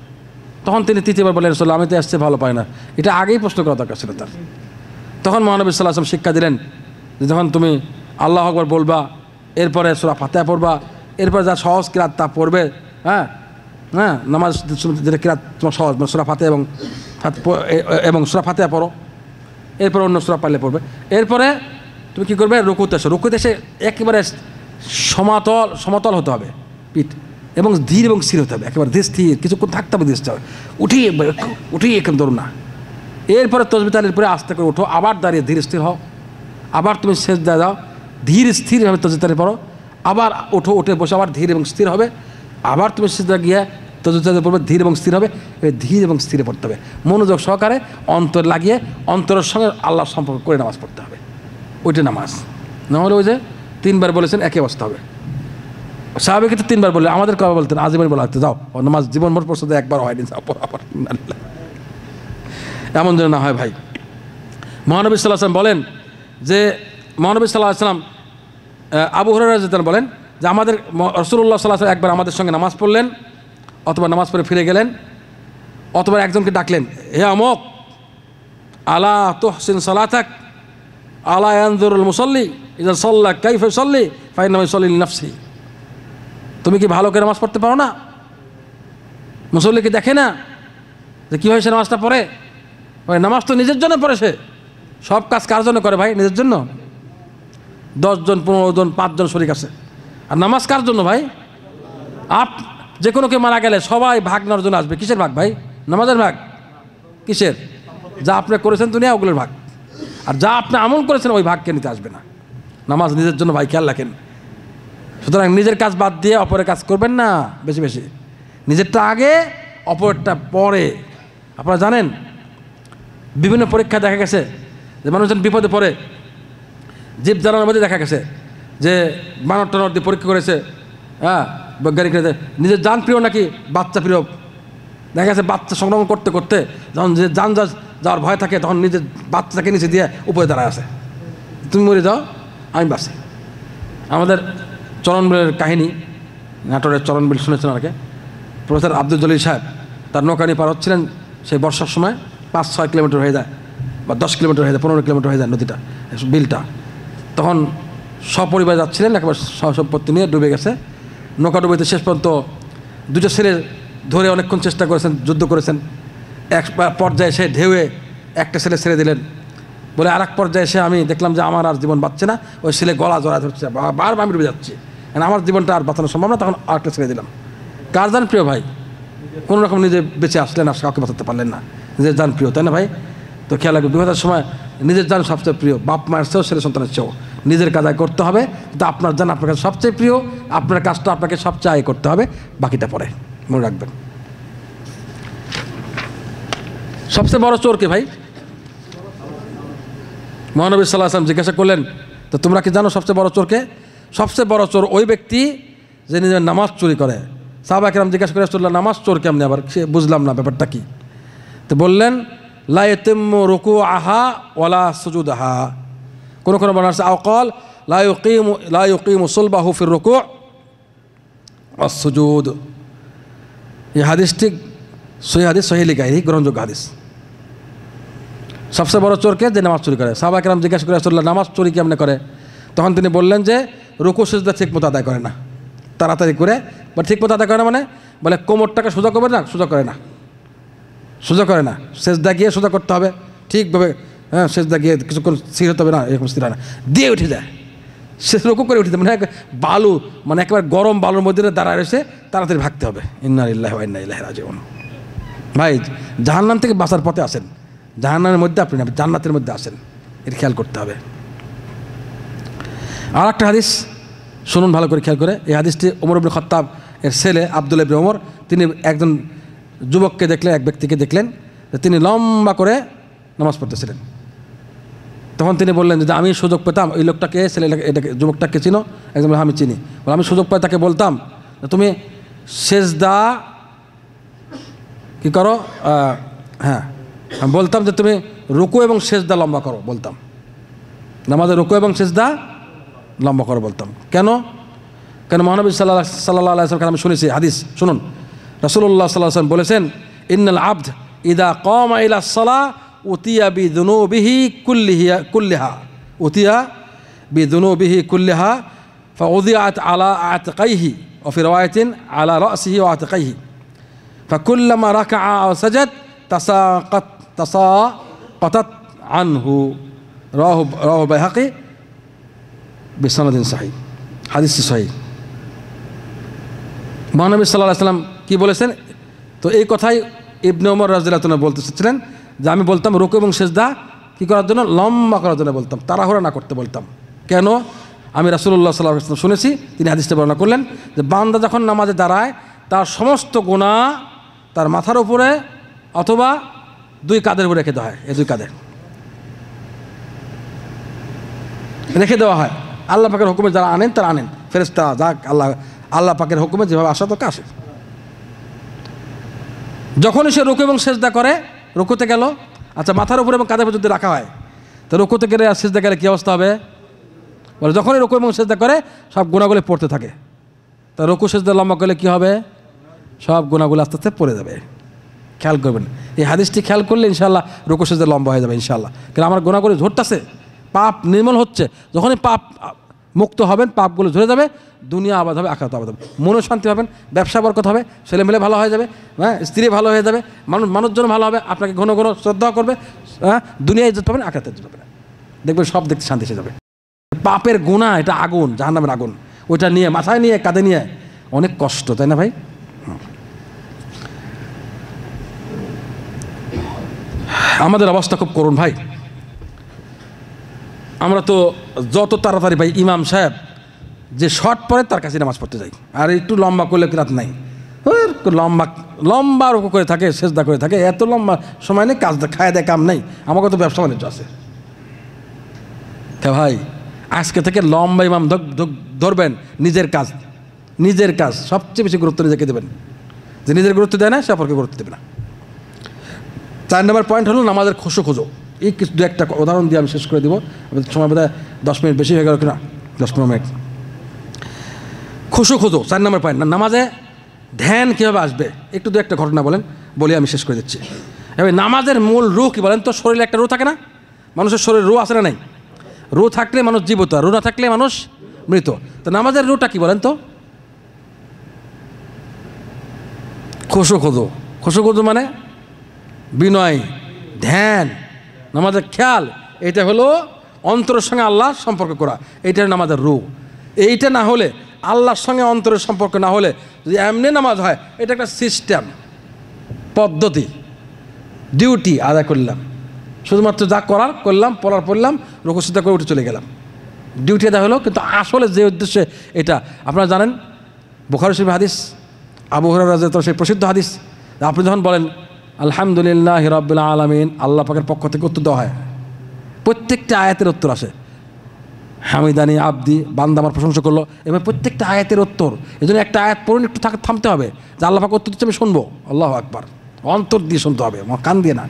তখন তিনি তৃতীয়বার বললেন রাসূলুল্লাহ আমি তো আসতে ভালো পাই না। এটা আগেই প্রশ্ন করা দরকার ছিল তার। তখন মহানবী সাল্লাল্লাহু আলাইহি ওয়াসাল্লাম শিক্ষা দিলেন যে যখন তুমি আল্লাহু আকবার বলবা, এরপরে সূরা ফাতিহা পড়বা, এরপর যা সহজ কিরাত তা পড়বে, হ্যাঁ হ্যাঁ, নামাজ যেটা কিরাত তোমার সহজ, মানে সূরা ফাতিহা এবং সূরা ফাতিহা পড়ো, এরপর অন্য সূরা পারলে পড়বে। এরপরে তুমি কী করবে, রুকুতে এসো। রুকুতে এসে একেবারে সমতল হতে হবে পিঠ, এবং ধীর এবং স্থির হতে হবে, একেবারে ধীর স্থির, কিছুক্ষণ থাকতে হবে, ধীর হবে, উঠি এখানে ধরুন না। এরপরে তাসবিহ তাহলিল পরে আস্তে করে ওঠো, আবার দাঁড়িয়ে ধীর স্থির হও, আবার তুমি সেজদায় যাও, ধীর স্থিরভাবে তাসবিহ তাহলিল পড়ো, আবার ওঠো, উঠে বসে আবার ধীর এবং স্থির হবে, আবার তুমি সেজদা গিয়ে তাসবিহ তাহলিল পড়বে, ধীর এবং স্থির হবে। ধীর এবং স্থিরে পড়তে হবে, মনোযোগ সহকারে অন্তর লাগিয়ে অন্তরের সঙ্গে আল্লাহর সম্পর্ক করে নামাজ পড়তে হবে। ওইটা নামাজ। নাহলে ওই যে 3 বার বলেছেন একই অবস্থা হবে। সাহাবাকে তো 3 বার বলে, আমাদের কবে বলতেন, আজীবন বলা হতো যাও নামাজ জীবন ভর পড়ছে, একবার হয়নি, যাও আবার। এমন যেন না হয় ভাই। মহানবী সাল্লাল্লাহু আলাইহি ওয়াসাল্লাম বলেন যে, মহানবী সাল্লাল্লাহু আলাইহি ওয়াসাল্লাম আবু হুরায়রা রাদিয়াল্লাহু আনহু বলেন যে আমাদের রাসূলুল্লাহ সাল্লাল্লাহু আলাইহি ওয়াসাল্লাম একবার আমাদের সঙ্গে নামাজ পড়লেন, অথবা নামাজ পড়ে ফিরে গেলেন, অথবা একজনকে ডাকলেন, হে আমক আলা তুহসিন সালাতাক আলা ইয়ানজুরুল মুসাল্লি ইযা সাল্লা কাইফা ইউসাল্লি ফাইন্নামা ইউসাল্লি লিনাফসিহি। তুমি কি ভালো করে নামাজ পড়তে পারো না? মুসল্লি কি দেখে না যে কীভাবে সে নামাজটা পড়ে? ভাই নামাজ তো নিজের জন্য পড়ে, সে সব কাজ কার জন্য করে ভাই? নিজের জন্য। 10 জন 15 জন 5 জন শরীক আছে, আর নামাজ কার জন্য ভাই? যে কোনো কেউ মারা গেলে সবাই ভাগ নেওয়ার জন্য আসবে। কিসের ভাগ ভাই? নামাজের ভাগ। কিসের? যা আপনি করেছেন দুনিয়া ওগুলোর ভাগ, আর যা আপনি আমল করেছেন ওই ভাগকে নিতে আসবে না। নামাজ নিজের জন্য ভাই, খেয়াল রাখেন। সুতরাং নিজের কাজ বাদ দিয়ে অপরের কাজ করবেন না বেশি বেশি, নিজেরটা আগে অপরেরটা পরে। আপনারা জানেন বিভিন্ন পরীক্ষা দেখা গেছে যে মানুষজন বিপদে পড়ে, জীব জানানোর মধ্যে দেখা গেছে যে বানর টানর দিয়ে পরীক্ষা করেছে, হ্যাঁ বৈজ্ঞানিক নিজের জান প্রিয় নাকি বাচ্চা প্রিয়। দেখা গেছে বাচ্চা সংরক্ষণ করতে করতে যখন যে যান যাওয়ার ভয় থাকে, তখন নিজের বাচ্চাকে নিচে দিয়ে উপরে দাঁড়ায় আছে, তুমি মরে যাও আমি বাঁচি। আমাদের চরণবিলের কাহিনী, নাটোরের চরণবিল শুনেছেন অনেকে। প্রফেসর আব্দুল জলিল সাহেব তার নৌকা নিয়ে পার হচ্ছিলেন, সেই বর্ষার সময় 5-6 কিলোমিটার হয়ে যায়, বা 10 কিলোমিটার হয়ে যায়, 15 কিলোমিটার হয়ে যায় নদীটা, বিলটা। তখন সপরিবার যাচ্ছিলেন, একেবারে সম্পত্তি নিয়ে ডুবে গেছে। নৌকা ডুবেতে শেষ পর্যন্ত 2টা ছেলে ধরে অনেকক্ষণ চেষ্টা করেছেন, যুদ্ধ করেছেন। এক পর্যায়ে সে ঢেউয়ে একটা ছেলে ছেড়ে দিলেন, বলে আর এক পর্যায়ে এসে আমি দেখলাম যে আমার আর জীবন বাঁচছে না, ওই ছেলে গলা জড়া ধরছে, বারবার আমি ডুবে যাচ্ছি, আমার জীবনটা আর বাঁচানো সম্ভব না, তখন আরেকটা ছেড়ে দিলাম। কার জান প্রিয় ভাই? কোনো রকম নিজে বেঁচে আসলেন, আর কাউকে বাঁচাতে পারলেন না, নিজের জান প্রিয়, তাই না ভাই? তো খেয়াল রাখবে, বিপদের সময় নিজের জান সবচেয়ে প্রিয়, বাপ মায়ের চেয়েও ছেলে সন্তানের চেয়েও। নিজের কাজ আয় করতে হবে, কিন্তু আপনার জান আপনার কাছে সবচেয়ে প্রিয়, আপনার কাজটা আপনাকে সবচেয়ে আয় করতে হবে, বাকিটা পরে, মনে রাখবেন। সবচেয়ে বড় চোর কে ভাই? মহানবী সাল্লাল্লাহু আলাইহি ওয়াসাল্লাম জিজ্ঞাসা করলেন, তো তোমরা কি জানো সবচেয়ে বড় চোর কে? সবচেয়ে বড় চোর ওই ব্যক্তি যে নিজের নামাজ চুরি করে। সাহাবা কেরাম জিজ্ঞাসা করে, রাসূলুল্লাহ নামাজ চোর কেমনি আবার? সে বুঝলাম না ব্যাপারটা কি। তো বললেন, লা ইয়াতিম্মু রুকুআহা ওয়ালা সুজুদাহা। কোন বর্ণনা আছে আওকাল লা ইউকিমু সুলবাহু ফির রুকু' ওয়াস সুজুদ। এই হাদিসটি সহিহ হাদিস, সহিহ লিখাই, গ্রহণযোগ্য হাদিস। সবচেয়ে বড় চোরকে যে নামাজ চুরি করে। সাহাবা কেরাম জিজ্ঞাসা করে, রাসূলুল্লাহ নামাজ চুরি কেমনে করে? তখন তিনি বললেন যে রুকু সিজদা ঠিক মতো আদায় করে না, তাড়াতাড়ি করে, বা ঠিক মতো আদায় করে না মানে বলে কোমরটাকে সোজা করবে না, সোজা করে না, সোজা করে না, সেজদা গিয়ে সোজা করতে হবে ঠিকভাবে, হ্যাঁ সেজদা গিয়ে কিছুক্ষণ স্থির হতে হবে না, এরকম স্থির হয় না, দিয়ে উঠে যায়, সে রুকু করে উঠে যায়, মানে বালু, মানে একেবারে গরম বালুর মধ্যে দাঁড়ায় রয়েছে, তাড়াতাড়ি ভাগতে হবে। ইন্না লিল্লাহি ওয়া ইন্না ইলাইহি রাজিউন। ভাই জাহান্নাম থেকে বাঁচার পথে আসেন, জাহান্নামের মধ্যে আপনি না, জান্নাতের মধ্যে আসেন, এটা খেয়াল করতে হবে। আর একটা হাদিস শুনুন ভালো করে খেয়াল করে। এই হাদিসটি ওমর ইবনে খাত্তাব এর ছেলে আব্দুল্লাহ ইবনে ওমর, তিনি একজন যুবককে দেখলেন, এক ব্যক্তিকে দেখলেন, তিনি লম্বা করে নামাজ পড়তেছিলেন। তখন তিনি বললেন যে আমি সুযোগ পেতাম, ওই লোকটাকে, ছেলে এটাকে, যুবকটাকে চিনো? একজন আমি চিনি। আমি সুযোগ পাই তাকে বলতাম তুমি সেজদা কি করো, হ্যাঁ আমি বলতাম যে তুমি রুকু এবং সেজদা লম্বা করো, বলতাম নামাজের রুকু এবং সেজদা লম্বা করো বলতাম। কেন? মহানবী সাল্লাল্লাহু আলাইহি ওয়াসাল্লাম আমি শুনেছি হাদিস, শুনুন, রাসূলুল্লাহ সাল্লাল্লাহু আলাইহি ওয়াসাল্লাম বলেছেন, ইন্নাল আবদ ইদা কামা ইলা সালাহ উতিয়া বিযুনুবিহি কুল্লিহা উতিয়া বিযুনুবিহি কুল্লিহা ফাউযিআত আলা আতিকাইহি ওয়া ফি রাওয়ায়াতিন আলা রাসিহি ওয়া আতিকাইহি ফাকুল্লামা রাকাআ আও সাজাদ তাসাকাতাত আনহু রাওয়াহু বাইহাকি বিসনাদিন সহিহ। হাদিসটি সহিহ। মহানবী সাল্লাল্লাহু আলাইহি ওয়াসাল্লাম কি বলেছেন? তো এই কথাই ইবনে ওমর রাদিয়াল্লাহু আনহু বলতে চাচ্ছিলেন যে আমি বলতাম রুকু এবং সিজদা কী করার জন্য? লম্বা করার জন্য বলতাম, তাড়াহুড়া না করতে বলতাম। কেন? আমি রাসূলুল্লাহ সাল্লাল্লাহু আলাইহি ওয়াসাল্লাম শুনেছি, তিনি হাদিসটা বর্ণনা করলেন যে বান্দা যখন নামাজে দাঁড়ায় তার সমস্ত গুনাহ তার মাথার উপরে অথবা দুই কাঁধের উপরে রেখে দেওয়া হয়। এই দুই কাঁধে রেখে দেওয়া হয়। আল্লাহ পাকের হুকুমে যারা আনেন তারা আনেন, ফেরেশতা যাক আল্লাহ পাকের হুকুমে যেভাবে আসা তোকে আসে। যখনই সে রুকু এবং সিজদা করে, রুকুতে গেল, আচ্ছা মাথার উপরে এবং কাঁধের উপর যদি রাখা হয় তো রুকুতে গেলে আর সিজদা গেলে কী অবস্থা হবে? বলে যখনই রুকু এবং সিজদা করে সব গুনাহগুলো পড়তে থাকে। তা রুকু সিজদা লম্বা করলে কী হবে? সব গুনাহগুলো আস্তে আস্তে পড়ে যাবে। খেয়াল করবেন, এই হাদিসটি খেয়াল করলে ইনশাআল্লাহ রুকু সিজদা লম্বা হয়ে যাবে ইনশাআল্লাহ। কারণ আমার গুনাহগুলো ঝরতেছে, পাপ নির্মল হচ্ছে। যখনই পাপ মুক্ত হবেন, পাপগুলো ঝরে যাবে, দুনিয়া আবাদ হবে, আখিরাত আবাদ হবে, মনও শান্তি পাবেন, ব্যবসা বরকত হবে, ছেলেমেলে ভালো হয়ে যাবে, হ্যাঁ, স্ত্রী ভালো হয়ে যাবে, মানুষজন ভালো হবে, আপনাকে ঘন ঘন শ্রদ্ধা করবে, হ্যাঁ, দুনিয়ায় ইজ্জত পাবেন, আখিরাতে ইজ্জত পাবেন, দেখবেন সব দেখতে শান্তি এসে যাবে। পাপের গুনাহ এটা আগুন, জাহান্নামের আগুন, ওইটা নিয়ে মাথায় নিয়ে কাঁধে নিয়ে অনেক কষ্ট, তাই না ভাই? আমাদের অবস্থা খুব করুণ ভাই। আমরা তো যত তাড়াতাড়ি ভাই ইমাম সাহেব যে শর্ট পরে তার কাছে নামাজ পড়তে যাই, আর একটু লম্বা করলে রাত নাই, লম্বা রুকু করে থাকে, সেজদা করে থাকে, এত লম্বা সময় নেই, কাজ খায় দেয়, কাম নেই। আমাকে তো ব্যবসা বাণিজ্য আছে। ভাই আজকে থেকে লম্বা ইমাম ধরবেন, নিজের কাজ সবচেয়ে বেশি গুরুত্ব নিজেকে দেবেন। যে নিজের গুরুত্ব দেয় না সে অপরকে গুরুত্ব দেবে না। 4 নম্বর পয়েন্ট হলো নামাজের খুশু খুঁজো। এই কিছু দু একটা উদাহরণ দিয়ে আমি শেষ করে দেবো, সময় বোধহয় 10 মিনিট বেশি হয়ে গেল কিনা, 10-15 মিনিট। খুশু খুঁজো 4 নম্বর পয়েন্ট। নামাজে ধ্যান কীভাবে আসবে একটু দু একটা ঘটনা বলি আমি শেষ করে দিচ্ছি। এবার নামাজের মূল রুহ কী বলেন তো? শরীরে একটা রুহ থাকে না? মানুষের শরীরে রুহ আছে না নাই? রুহ থাকলে মানুষ জীবিত, আর রুহ না থাকলে মানুষ মৃত। তো নামাজের রুহটা কী বলেন তো? খুশু খুঁজো। খুশু খুঁজো মানে বিনয়, ধ্যান, নামাজের খেয়াল। এটা হলো অন্তরের সঙ্গে আল্লাহর সম্পর্ক করা, এইটা নামাজের রূহ। এইটা না হলে, আল্লাহর সঙ্গে অন্তরের সম্পর্ক না হলে যদি এমনি নামাজ হয়, এটা একটা সিস্টেম, পদ্ধতি, ডিউটি আদায় করলাম, শুধুমাত্র যা করার করলাম, পড়লাম, রুকু সিজদা করে উঠে চলে গেলাম, ডিউটি আদায় হলো। কিন্তু আসলে যে উদ্দেশ্যে এটা, আপনারা জানেন বুখারী শরীফ হাদিস, আবু হুরায়রা রাদিয়াল্লাহু সেই প্রসিদ্ধ হাদিস, আপনি যখন বলেন আলহামদুলিল্লাহ রাব্বিল আলামিন, আল্লাহ পাকের পক্ষ থেকে উত্তর দেওয়া হয়। প্রত্যেকটা আয়াতের উত্তর আসে, হামিদানি আব্দি, বান্দা আমার প্রশংসা করলো, এবার প্রত্যেকটা আয়াতের উত্তর। এই জন্য একটা আয়াত পড়ুন, একটু থামতে হবে, যে আল্লাহ পাক উত্তর দিচ্ছে আমি শুনবো, আল্লাহু আকবার, অন্তর দিয়ে শুনতে হবে, কান দিয়ে না।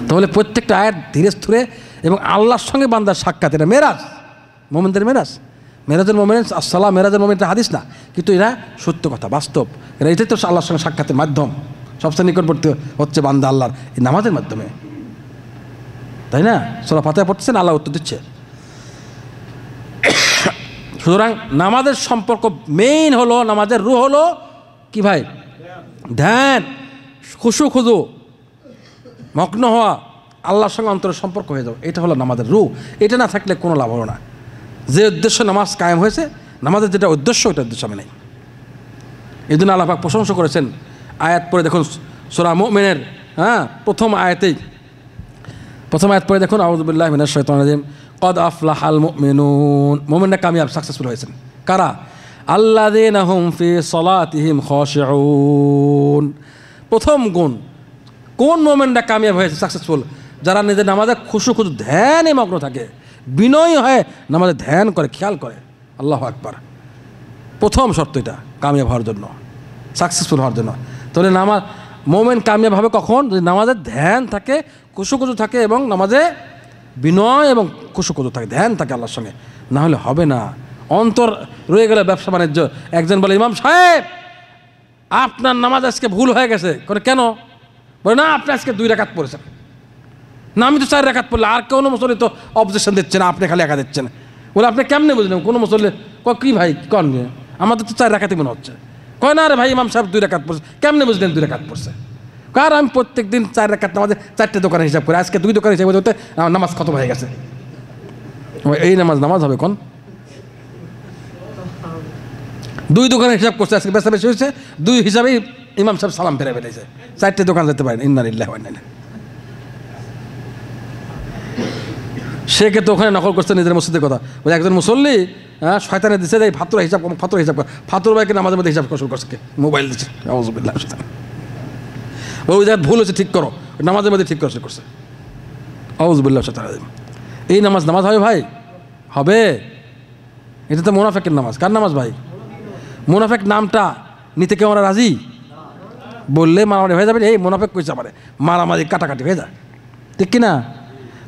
তাহলে প্রত্যেকটা আয়াত ধীরে স্থিরে এবং আল্লাহর সঙ্গে বান্দার সাক্ষাৎ, এটা মেরাজ, মোমেনদের মেরাজের মোমেন্ট, আসসালাম মেরাজের মোমেন্টটা হাদিস না, কিন্তু এরা সত্য কথা, বাস্তব। এটাই তো আল্লাহর সঙ্গে সাক্ষাতের মাধ্যম, সবচেয়ে নিকটবর্তী হচ্ছে বান্দা আল্লাহর এই নামাজের মাধ্যমে, তাই না? সূরা ফাতিহা পড়তেছেন, আল্লাহ উত্তর দিচ্ছে। সুতরাং নামাজের সম্পর্ক মেইন হলো, নামাজের রূহ হলো কি ভাই? ধ্যান, খুশু খুজু, মগ্ন হওয়া, আল্লাহর সঙ্গে অন্তরের সম্পর্ক হয়ে যাও, এটা হলো নামাজের রূহ। এটা না থাকলে কোনো লাভ হলো না। যে উদ্দেশ্য নামাজ কায়েম হয়েছে, নামাজের যেটা উদ্দেশ্য, ওটা উদ্দেশ্য আমি নেই। এই জন্য আল্লাহ পাক প্রশংসা করেছেন। আয়াত পড়ে দেখুন সূরা মুমিনের, হ্যাঁ, প্রথম আয়াত পড়ে দেখুন, আউযু বিল্লাহি মিনাশ শাইতানির রাজিম, কদ আফলাহাল মুমিনুন, মুমিনরা কামিয়াব, সাকসেসফুল হয়েছেন। কারা? আল্লাযীনা হুম ফি সালাতিহিম খাশিউন। প্রথম গুণ, কোন মুমিনরা কামিয়াব হয়েছে, সাকসেসফুল? যারা নিজের নামাজে খুশু ধ্যানে মগ্ন থাকে, বিনয়ী হয়ে নামাজে ধ্যান করে, খেয়াল করে। আল্লাহু আকবার। প্রথম শর্ত এটা কামিয়াব হওয়ার জন্য, সাকসেসফুল হওয়ার জন্য। তাহলে মোমেন কামিয়াব হবে কখন? যদি নামাজে ধ্যান থাকে, খুশু থাকে, এবং নামাজে বিনয় এবং খুশু থাকে, ধ্যান থাকে আল্লাহর সঙ্গে, না হলে হবে না। অন্তর রয়ে গেলে ব্যবসা বাণিজ্য। একজন বলে, ইমাম সাহেব আপনার নামাজ আজকে ভুল হয়ে গেছে। কেন? বলে না, আপনি আজকে 2 রাকাত পড়েছেন। না, আমি তো 4 রাকাত পড়লে। আর কোনো মুসল্লি তো অবজেকশন দিচ্ছে না, আপনি খালি একা দিচ্ছেন। বলে আপনি কেমনে বুঝলেন? কোনো মুসল্লি কি ভাই কন, আমাদের তো 4 রাকাতই মনে হচ্ছে। কয় না রে ভাই, ইমাম সাহেব 2 রাকাত পড়ছে। কেমনে বুঝলেন 2 রাকাত পড়ছে? কারণ আমি প্রত্যেক দিন 4 রাকাত নামাজে 4টে দোকানে হিসাব করে, আজকে 2 দোকানে হিসাব করতে আমার নামাজ খতম হয়ে গেছে। এই নামাজ হবে কোন? 2 দোকানে হিসাব করছে, আজকে বেচা বেশি হয়েছে, 2 হিসাবেই ইমাম সাহেব সালাম ফেরে ফেলেছে। 4টে দোকান যেতে পারেন। ইন্না লিল্লাহি ওয়া ইন্না ইলাইহি। সে তো ওখানে নকল করছে নিজের মসজিদের কথা। বলে একজন মুসল্লি শয়তানে দিচ্ছে যে ফাতুরা হিসাব কর। ফাতুর ভাইকে নামাজের মধ্যে হিসাব কৌশল করছে, মোবাইল দিচ্ছে। আউযুবিল্লাহ। ওই জায়গায় ভুল হচ্ছে, ঠিক করো, নামাজের মধ্যে ঠিক করছে। আউযুবিল্লাহ। এই নামাজ হবে ভাই? হবে? এটা তো মুনাফিকের নামাজ। কার নামাজ ভাই? মুনাফিক নামটা নিতে কেউ আমরা রাজি? বললে মারামারি হয়ে যাবে। এই মুনাফিক কইছে পারে, মারামারি কাটাকাটি হয়ে যায়, ঠিক কিনা?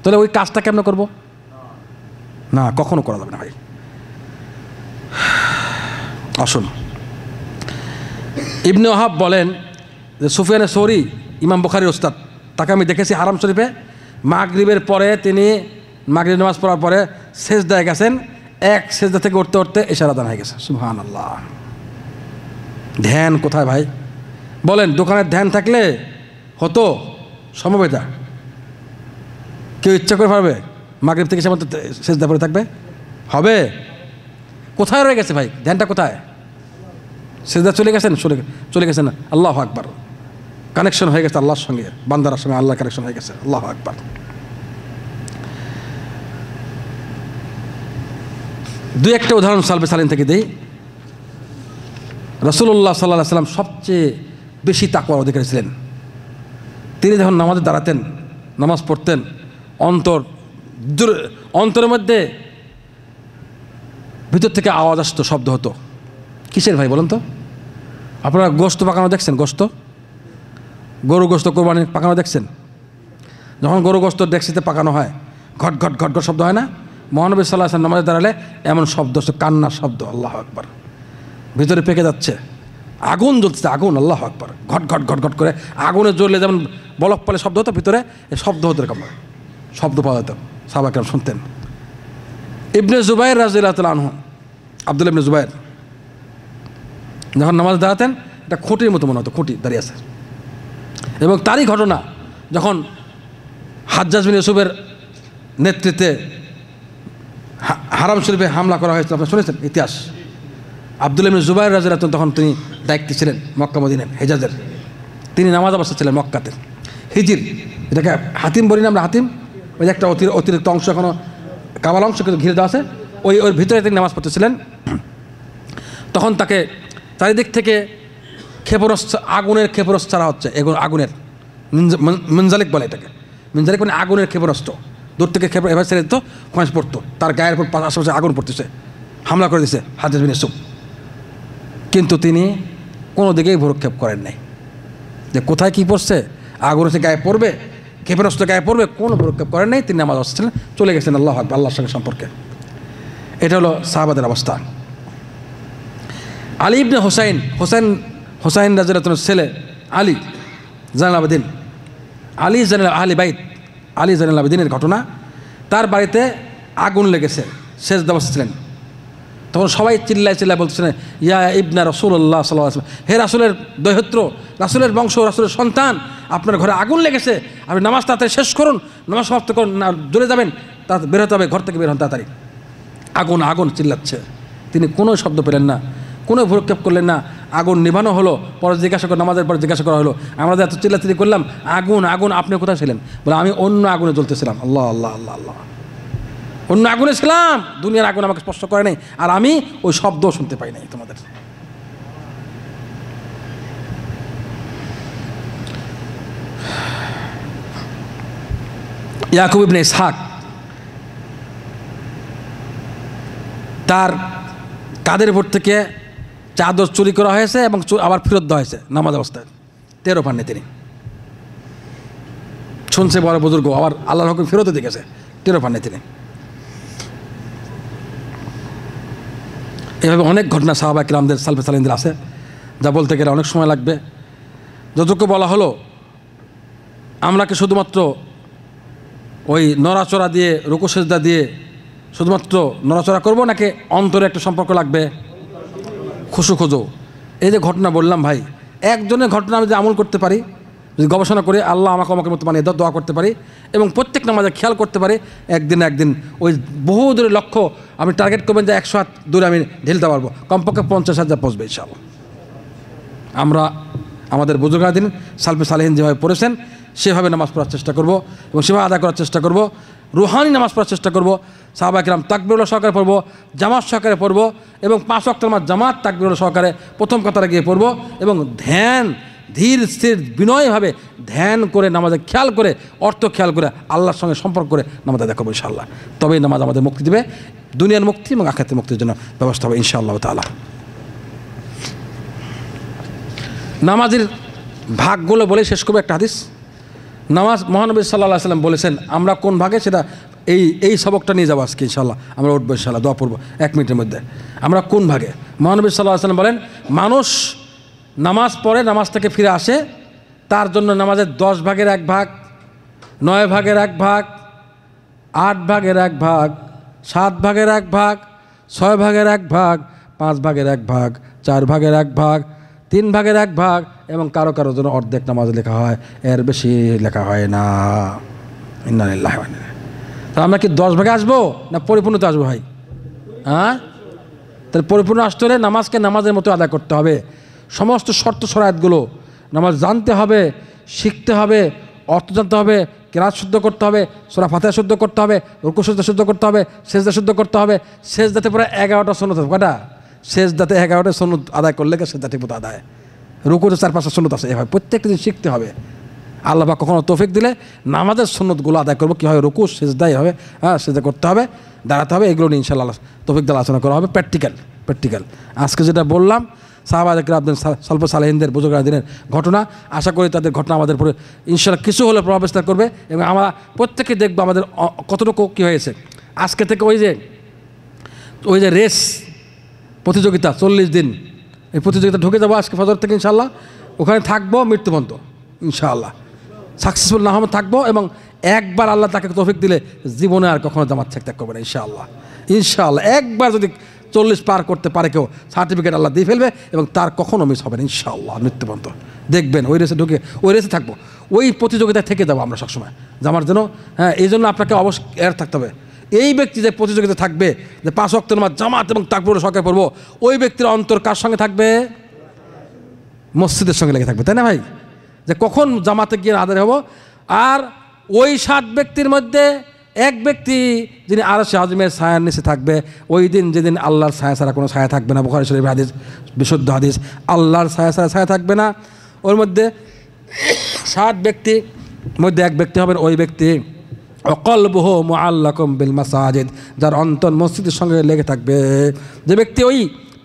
তাহলে ওই কাজটা কেমন করব? না, কখনো করা যাবে না ভাই। আসুন, ইবনে ওয়াহাব বলেন যে সুফিয়ানে সৌরি, ইমাম বুখারীর ওস্তাদ, তাকে আমি দেখেছি হারাম শরীফে মাগরিবের পরে, তিনি মাগরিব নামাজ পড়ার পরে সেজদায় গেছেন। এক সেজদা থেকে উঠতে উঠতে ইশারা আদান হয়ে গেছে। সুবহানাল্লাহ। ধ্যান কোথায় ভাই? বলেন, দোকানের ধ্যান থাকলে হতো সম্ভব? এটা কেউ ইচ্ছা করে পারবে মাগরিব থেকে সেমন সেজদা পড়ে থাকবে? হবে? কোথায় রয়ে গেছে ভাই ধ্যানটা? কোথায়? সেজদা চলে গেছেন। আল্লাহু আকবার। কানেকশন হয়ে গেছে আল্লাহর সঙ্গে, বান্দার সঙ্গে আল্লাহ কানেকশন হয়ে গেছে। আল্লাহু আকবার। দুই একটা উদাহরণ সালফে সালিন থেকে দিই। রাসূলুল্লাহ সাল্লাল্লাহু আলাইহি ওয়াসাল্লাম সবচেয়ে বেশি তাকওয়ার অধিকারী ছিলেন। তিনি যখন নামাজে দাঁড়াতেন, নামাজ পড়তেন, অন্তরের মধ্যে ভিতর থেকে আওয়াজ আসতো, শব্দ হতো। কিসের ভাই বলেন তো? আপনারা গোশত পাকানো দেখছেন? গরু গোশত কোরবানি পাকানো দেখছেন? যখন গরু গোশত ডেকসিতে পাকানো হয়, ঘট ঘট ঘট ঘট শব্দ হয় না? মহানবী সাল্লাল্লাহু আলাইহি ওয়াসাল্লাম নামাজে দাঁড়ালে এমন শব্দ, কান্নার শব্দ। আল্লাহু আকবার। ভিতরে পেকে যাচ্ছে, আগুন জ্বলছে, আগুন। আল্লাহু আকবার। ঘট ঘট ঘট ঘট করে আগুনে জ্বললে যেমন বলক পালে শব্দ হতো, ভিতরে শব্দ হতো, এরকম শব্দ পাওয়া যেত। সাহাবা কেরাম শুনতেন। ইবনে জুবাইর রাদিয়াল্লাহু তাআলা আনহু, আব্দুল্লাহ ইবনে জুবাইর যখন নামাজ দাঁড়াতেন, এটা খুঁটির মতো মনে হতো, খুঁটি দাঁড়িয়ে আছে। এবং তারই ঘটনা, যখন হাজ্জাজ বিন ইউসুফের নেতৃত্বে হারাম শরীফে হামলা করা হয়েছিল, আপনারা শুনেছেন ইতিহাস। আব্দুল্লাহ ইবনে জুবাইর রাদিয়াল্লাহু তাআলা তখন তিনি দায়িত্বে ছিলেন মক্কা মদিনার, হেজাজের। তিনি নামাজ অবস্থা ছিলেন মক্কাতে। হিজির, এটাকে হাতিম বলি না আমরা, হাতিম, ওই যে একটা অতিরিক্ত অংশ এখনও কাবাল অংশ কিন্তু ঘিরে দেওয়া আছে, ওর ভিতরে তিনি নামাজ পড়তেছিলেন। তখন তাকে চারিদিক থেকে ক্ষেপণাস্ত্র, আগুনের ক্ষেপণাস্ত্র ছাড়া হচ্ছে। এগুলো আগুনের মিনজালিক বলে এটাকে। মিনজালিক মানে আগুনের ক্ষেপণাস্ত্র। দূর থেকে এবার ছেড়ে দিত, খোঁজ পড়তো, তার গায়ের উপর আশেপাশে আগুন পড়তেছে, হামলা করে দিছে হাজ্জাজ বিন ইউসুফ। কিন্তু তিনি কোনো দিকেই ভ্রুক্ষেপ করেন নাই, যে কোথায় কী পড়ছে, আগুন এসে গায়ে পড়বে, ক্ষেপণাস্ত্র গায়ে পড়বে, কোনো ভ্রুক্ষেপ করেন নাই। তিনি নামাজ আসছিলেন, চলে গেছেন আল্লাহু আকবার, আল্লাহর সঙ্গে সম্পর্কে। এটা হলো সাহাবাদের অবস্থা। আলী ইবনে হোসাইন রাদিয়াল্লাহু তাআলার ছেলে আলী জাইনুল আবেদিন, আলী জাইনুল আবেদিনের ঘটনা। তার বাড়িতে আগুন লেগেছে, সেজদা বসেছিলেন। তখন সবাই চিল্লায় বলছিলেন, ইয়া ইবনা রাসূলুল্লাহ সাল্লাল্লাহু আলাইহি ওয়াসাল্লাম, হে রাসূলের দৈহত্র, রাসূলের বংশ, রাসূলের সন্তান, আপনার ঘরে আগুন লেগেছে, আপনি নামাজ তাড়াতাড়ি শেষ করুন, নামাজ সমাপ্ত করুন, না জ্বলে যাবেন, তা বের হতে হবে, ঘর থেকে বের হন তাড়াতাড়ি। আগুন আগুন চিল্লাচ্ছে। তিনি কোনো শব্দ পেলেন না, কোনো ভ্রুক্ষেপ করলেন না। আগুন নিভানো হলো। পরে নামাজের পরে জিজ্ঞাসা করা হলো, আমরা এত চিল্লাচিল্লি করলাম, আগুন আগুন, আপনি কোথায় ছিলেন? বলে, আমি অন্য আগুনে জ্বলতেছিলাম। আল্লাহ আল্লাহ আল্লাহ আল্লাহ, অন্য আগুনে ছিলাম, দুনিয়ার আগুন আমাকে স্পর্শ করে নাই, আর আমি ওই শব্দও শুনতে পাই নাই তোমাদের। ইয়াকুব ইবনে ইসহাক, তার কাদের উপর থেকে চাদর চুরি করা হয়েছে এবং আবার ফেরত দেওয়া হয়েছে নামাজ অবস্থায়, 13 পাননি তিনি। শুনছে বড় বুজুর্গ, আবার আল্লাহর হুকুম ফেরত দিয়ে গেছে, 13 পাননি তিনি। এভাবে অনেক ঘটনা সাহাবা কিরামদের, সালফে সালিনদের আছে। যা বলতে গেলে অনেক সময় লাগবে। যতটুকু বলা হলো, আমরা কি শুধুমাত্র ওই নড়াচড়া দিয়ে, রুকু সেজদা দিয়ে শুধুমাত্র নড়াচড়া করব, নাকি অন্তরে একটা সম্পর্ক লাগবে, খুশু খোঁজো? এই যে ঘটনা বললাম ভাই, একজনের ঘটনা আমি যদি আমল করতে পারি, যদি গবেষণা করে আল্লাহ আমাকে মতো বানিয়ে দোয়া করতে পারি এবং প্রত্যেক নামাজে খেয়াল করতে পারি, একদিন ওই বহু দূরের লক্ষ্য আমি টার্গেট করবেন যে 100 হাত দূরে আমি ঢেলতে পারবো, কমপক্ষে 50,000 পৌঁছবে ইনশাআল্লাহ। আমরা আমাদের বুজুর্গাদিন সালফে সালেহিন যেভাবে পড়েছেন সেভাবে নামাজ পড়ার চেষ্টা করব এবং সেভাবে আদায় করার চেষ্টা করব। রুহানি নামাজ পড়ার চেষ্টা করব। সাহাবায়ে কেরাম তাকবীরুল্লাহ সহকারে পড়ব, জামাত সহকারে পড়ব এবং 5 ওয়াক্ত নামাজ জামাত তাকবীরুল্লাহ সহকারে প্রথম কাতারে গিয়ে পড়ব এবং ধ্যান, ধীর স্থির বিনয়ভাবে ধ্যান করে, নামাজে খেয়াল করে, অর্থ খেয়াল করে, আল্লাহর সঙ্গে সম্পর্ক করে নামাজ আদায় করবো ইনশাআল্লাহ। তবেই নামাজ আমাদের মুক্তি দেবে, দুনিয়ার মুক্তি এবং আখিরাতের মুক্তির জন্য ব্যবস্থা হবে ইনশাআল্লাহ তাআলা। নামাজের ভাগগুলো বলে শেষ করবো। একটা হাদিস, নামাজ মহানবী সাল্লাল্লাহু আলাইহি ওয়াসাল্লাম বলেছেন, আমরা কোন ভাগে সেটা এই সবকটা নিয়ে যাবো আজকে ইনশাআল্লাহ। আমরা উঠবো ইনশাআল্লাহ, দোয়া পড়বো 1 মিনিটের মধ্যে। আমরা কোন ভাগে? মহানবী সাল্লাল্লাহু আলাইহি ওয়াসাল্লাম বলেন, মানুষ নামাজ পড়ে, নামাজ থেকে ফিরে আসে, তার জন্য নামাজের 10 ভাগের 1 ভাগ, 9 ভাগের 1 ভাগ, 8 ভাগের 1 ভাগ, 7 ভাগের 1 ভাগ, 6 ভাগের 1 ভাগ, 5 ভাগের 1 ভাগ, 4 ভাগের 1 ভাগ, 3 ভাগের 1 ভাগ এবং কারো জন্য অর্ধেক নামাজ লেখা হয়, এর বেশি লেখা হয় না। ইন্না লিল্লাহি ওয়া ইন্না ইলাইহি। তা আমরা কি 10 ভাগে আসবো না পরিপূর্ণতে আসবো ভাই? হ্যাঁ, তাহলে পরিপূর্ণ আসতে হলে নামাজকে নামাজের মতো আদায় করতে হবে। সমস্ত শর্ত শরায়াতগুলো নামাজ জানতে হবে, শিখতে হবে, অর্থ জানতে হবে, কেরাত শুদ্ধ করতে হবে, সূরা ফাতিহা শুদ্ধ করতে হবে, রুকু সিজদা শুদ্ধ করতে হবে, সেজদা শুদ্ধ করতে হবে। সেজদাতে পুরো 11টা সুন্নত আছে। কয়টা? সেজদাতে 11টা সুন্নত আদায় করলে সেজদা ঠিক মতো আদায়। রুকুতে 4-5টা সুন্নত আছে। এভাবে প্রত্যেকটা দিন শিখতে হবে। আল্লাহ পাক কখনো তৌফিক দিলে নামাজের সুন্নতগুলো আদায় করবো, কীভাবে রুকু সেজদা হবে, হ্যাঁ সেজদা করতে হবে, দাঁড়াতে হবে, এগুলো নিয়ে ইনশাআল্লাহ তৌফিক দিয়ে আলোচনা করা হবে। প্র্যাকটিক্যাল আজকে যেটা বললাম সাহাবায়ে কেরামদের, সালফে সালেহিনদের, বুজুর্গাদিনের ঘটনা, আশা করি তাদের ঘটনা আমাদের উপরে ইনশাআল্লাহ কিছু হলে প্রভাব বিস্তার করবে এবং আমরা প্রত্যেকে দেখবো আমাদের কতটুকু কী হয়েছে। আজকে থেকে ওই যে রেস প্রতিযোগিতা 40 দিন, এই প্রতিযোগিতা ঢুকে যাবো আজকে ফজর থেকে ইনশাআল্লাহ। ওখানে থাকবো মৃত্যু পর্যন্ত ইনশাআল্লাহ। সাকসেসফুল না হলে থাকবো এবং একবার আল্লাহ তাকে তৌফিক দিলে জীবনে আর কখনো জামাত ত্যাগ করবে না ইনশাআল্লাহ। একবার যদি 40 পার করতে পারে কেউ, সার্টিফিকেট আল্লাহ দিয়ে ফেলবে এবং তার কখনো মিস হবে না ইনশাআল্লাহ মৃত্যু পর্যন্ত। দেখবেন ওই রেসে ঢুকে ওই রেসে থাকবো, ওই প্রতিযোগিতায় থেকে যাবো আমরা সবসময় জামার জন্য। হ্যাঁ, এই জন্য আপনাকে অবশ্যই এর থাকতে হবে। এই ব্যক্তি যে প্রতিযোগিতা থাকবে, যে 5 ওয়াক্ত নামাজ জামাত এবং তাকবীর সহকারে পড়বো, ওই ব্যক্তির অন্তর কার সঙ্গে থাকবে? মসজিদের সঙ্গে লেগে থাকবে, তাই না ভাই? যে কখন জামাতে গিয়ে আদায় হবো। আর ওই 7 ব্যক্তির মধ্যে এক ব্যক্তি যিনি আরশে আযমের ছায়ার নিচে থাকবে, ওই দিন যেদিন আল্লাহর ছায়া ছাড়া কোনো ছায়া থাকবে না। বুখারী শরীফের হাদিস, বিশুদ্ধ হাদিস, আল্লাহর ছায়া ছাড়া ছায়া থাকবে না। ওর মধ্যে 7 ব্যক্তির মধ্যে এক ব্যক্তি হবেন ওই ব্যক্তি কলবুহু মুআল্লাকুম বিল মাসাজিদ, যার অন্তর মসজিদের সঙ্গে লেগে থাকবে। যে ব্যক্তি ওই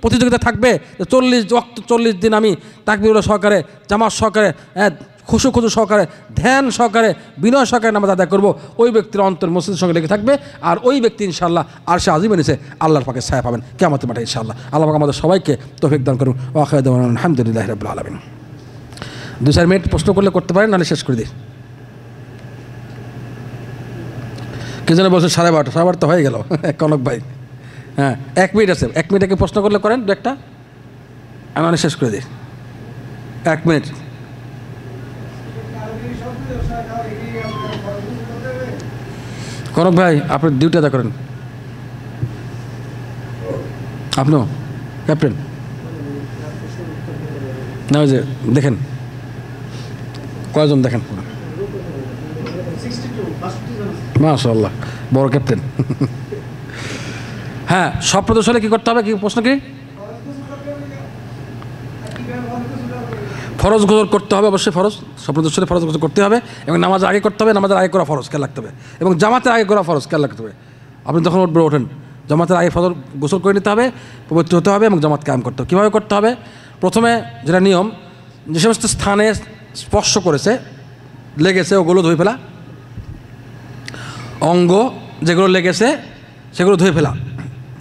প্রতিযোগিতা থাকবে 40 দিন আমি তাকবীর সহকারে, জামাত সহকারে, খুশু সহকারে, ধ্যান সহকারে, বিনয় সহকারে নামাজ আদায় করবো, ওই ব্যক্তির অন্তর মসজিদের সঙ্গে লেগে থাকবে। আর ওই ব্যক্তি ইনশাআল্লাহ আরশে আযিমে নিচে আল্লাহর পাকে ছায়া পাবেন কিয়ামতের মাঠে ইনশাআল্লাহ। আল্লাহ পাক আমাদের সবাইকে তৌফিক দান করুন। ওয়া আখিরু দাওয়ানা আলহামদুলিল্লাহি রাব্বিল আলামিন। 2-4 মিনিট প্রশ্ন করলে করতে পারেন, নাহলে শেষ করে দিই। কে যেন বলছে 12:30 তো হয়ে গেল কনক ভাই। হ্যাঁ, 1 মিনিট আছে, 1 মিনিটে প্রশ্ন করলে করেন, 2-একটা আমি অনেক শেষ করে দিই। 1 মিনিট। কনক ভাই আপনি ডিউটি আদা করেন। আপনিও ক্যাপ্টেন না, ওই যে দেখেন কয়জন দেখেন, মাশাআল্লাহ বড় ক্যাপ্টেন। হ্যাঁ, সব প্রদর্শনে কী করতে হবে? কি প্রশ্ন? কি ফরজ গোসল করতে হবে? অবশ্যই ফরজ, সব প্রদর্শনে ফরজ গোসল করতে হবে এবং নামাজ আগে করতে হবে, নামাজের আগে করা ফরজ খেয়াল রাখতে হবে এবং জামাতের আগে করা ফরজ খেয়াল রাখতে হবে। আপনি যখন ওঠেন জামাতের আগে ফজর গোসল করে নিতে হবে, পবিত্র হতে হবে এবং জামাত কায়েম করতে হবে। কীভাবে করতে হবে? প্রথমে যেটা নিয়ম, যে সমস্ত স্থানে স্পর্শ করেছে, লেগেছে, ওগুলো ধুয়ে ফেলা। অঙ্গ যেগুলো লেগেছে সেগুলো ধুয়ে ফেলা,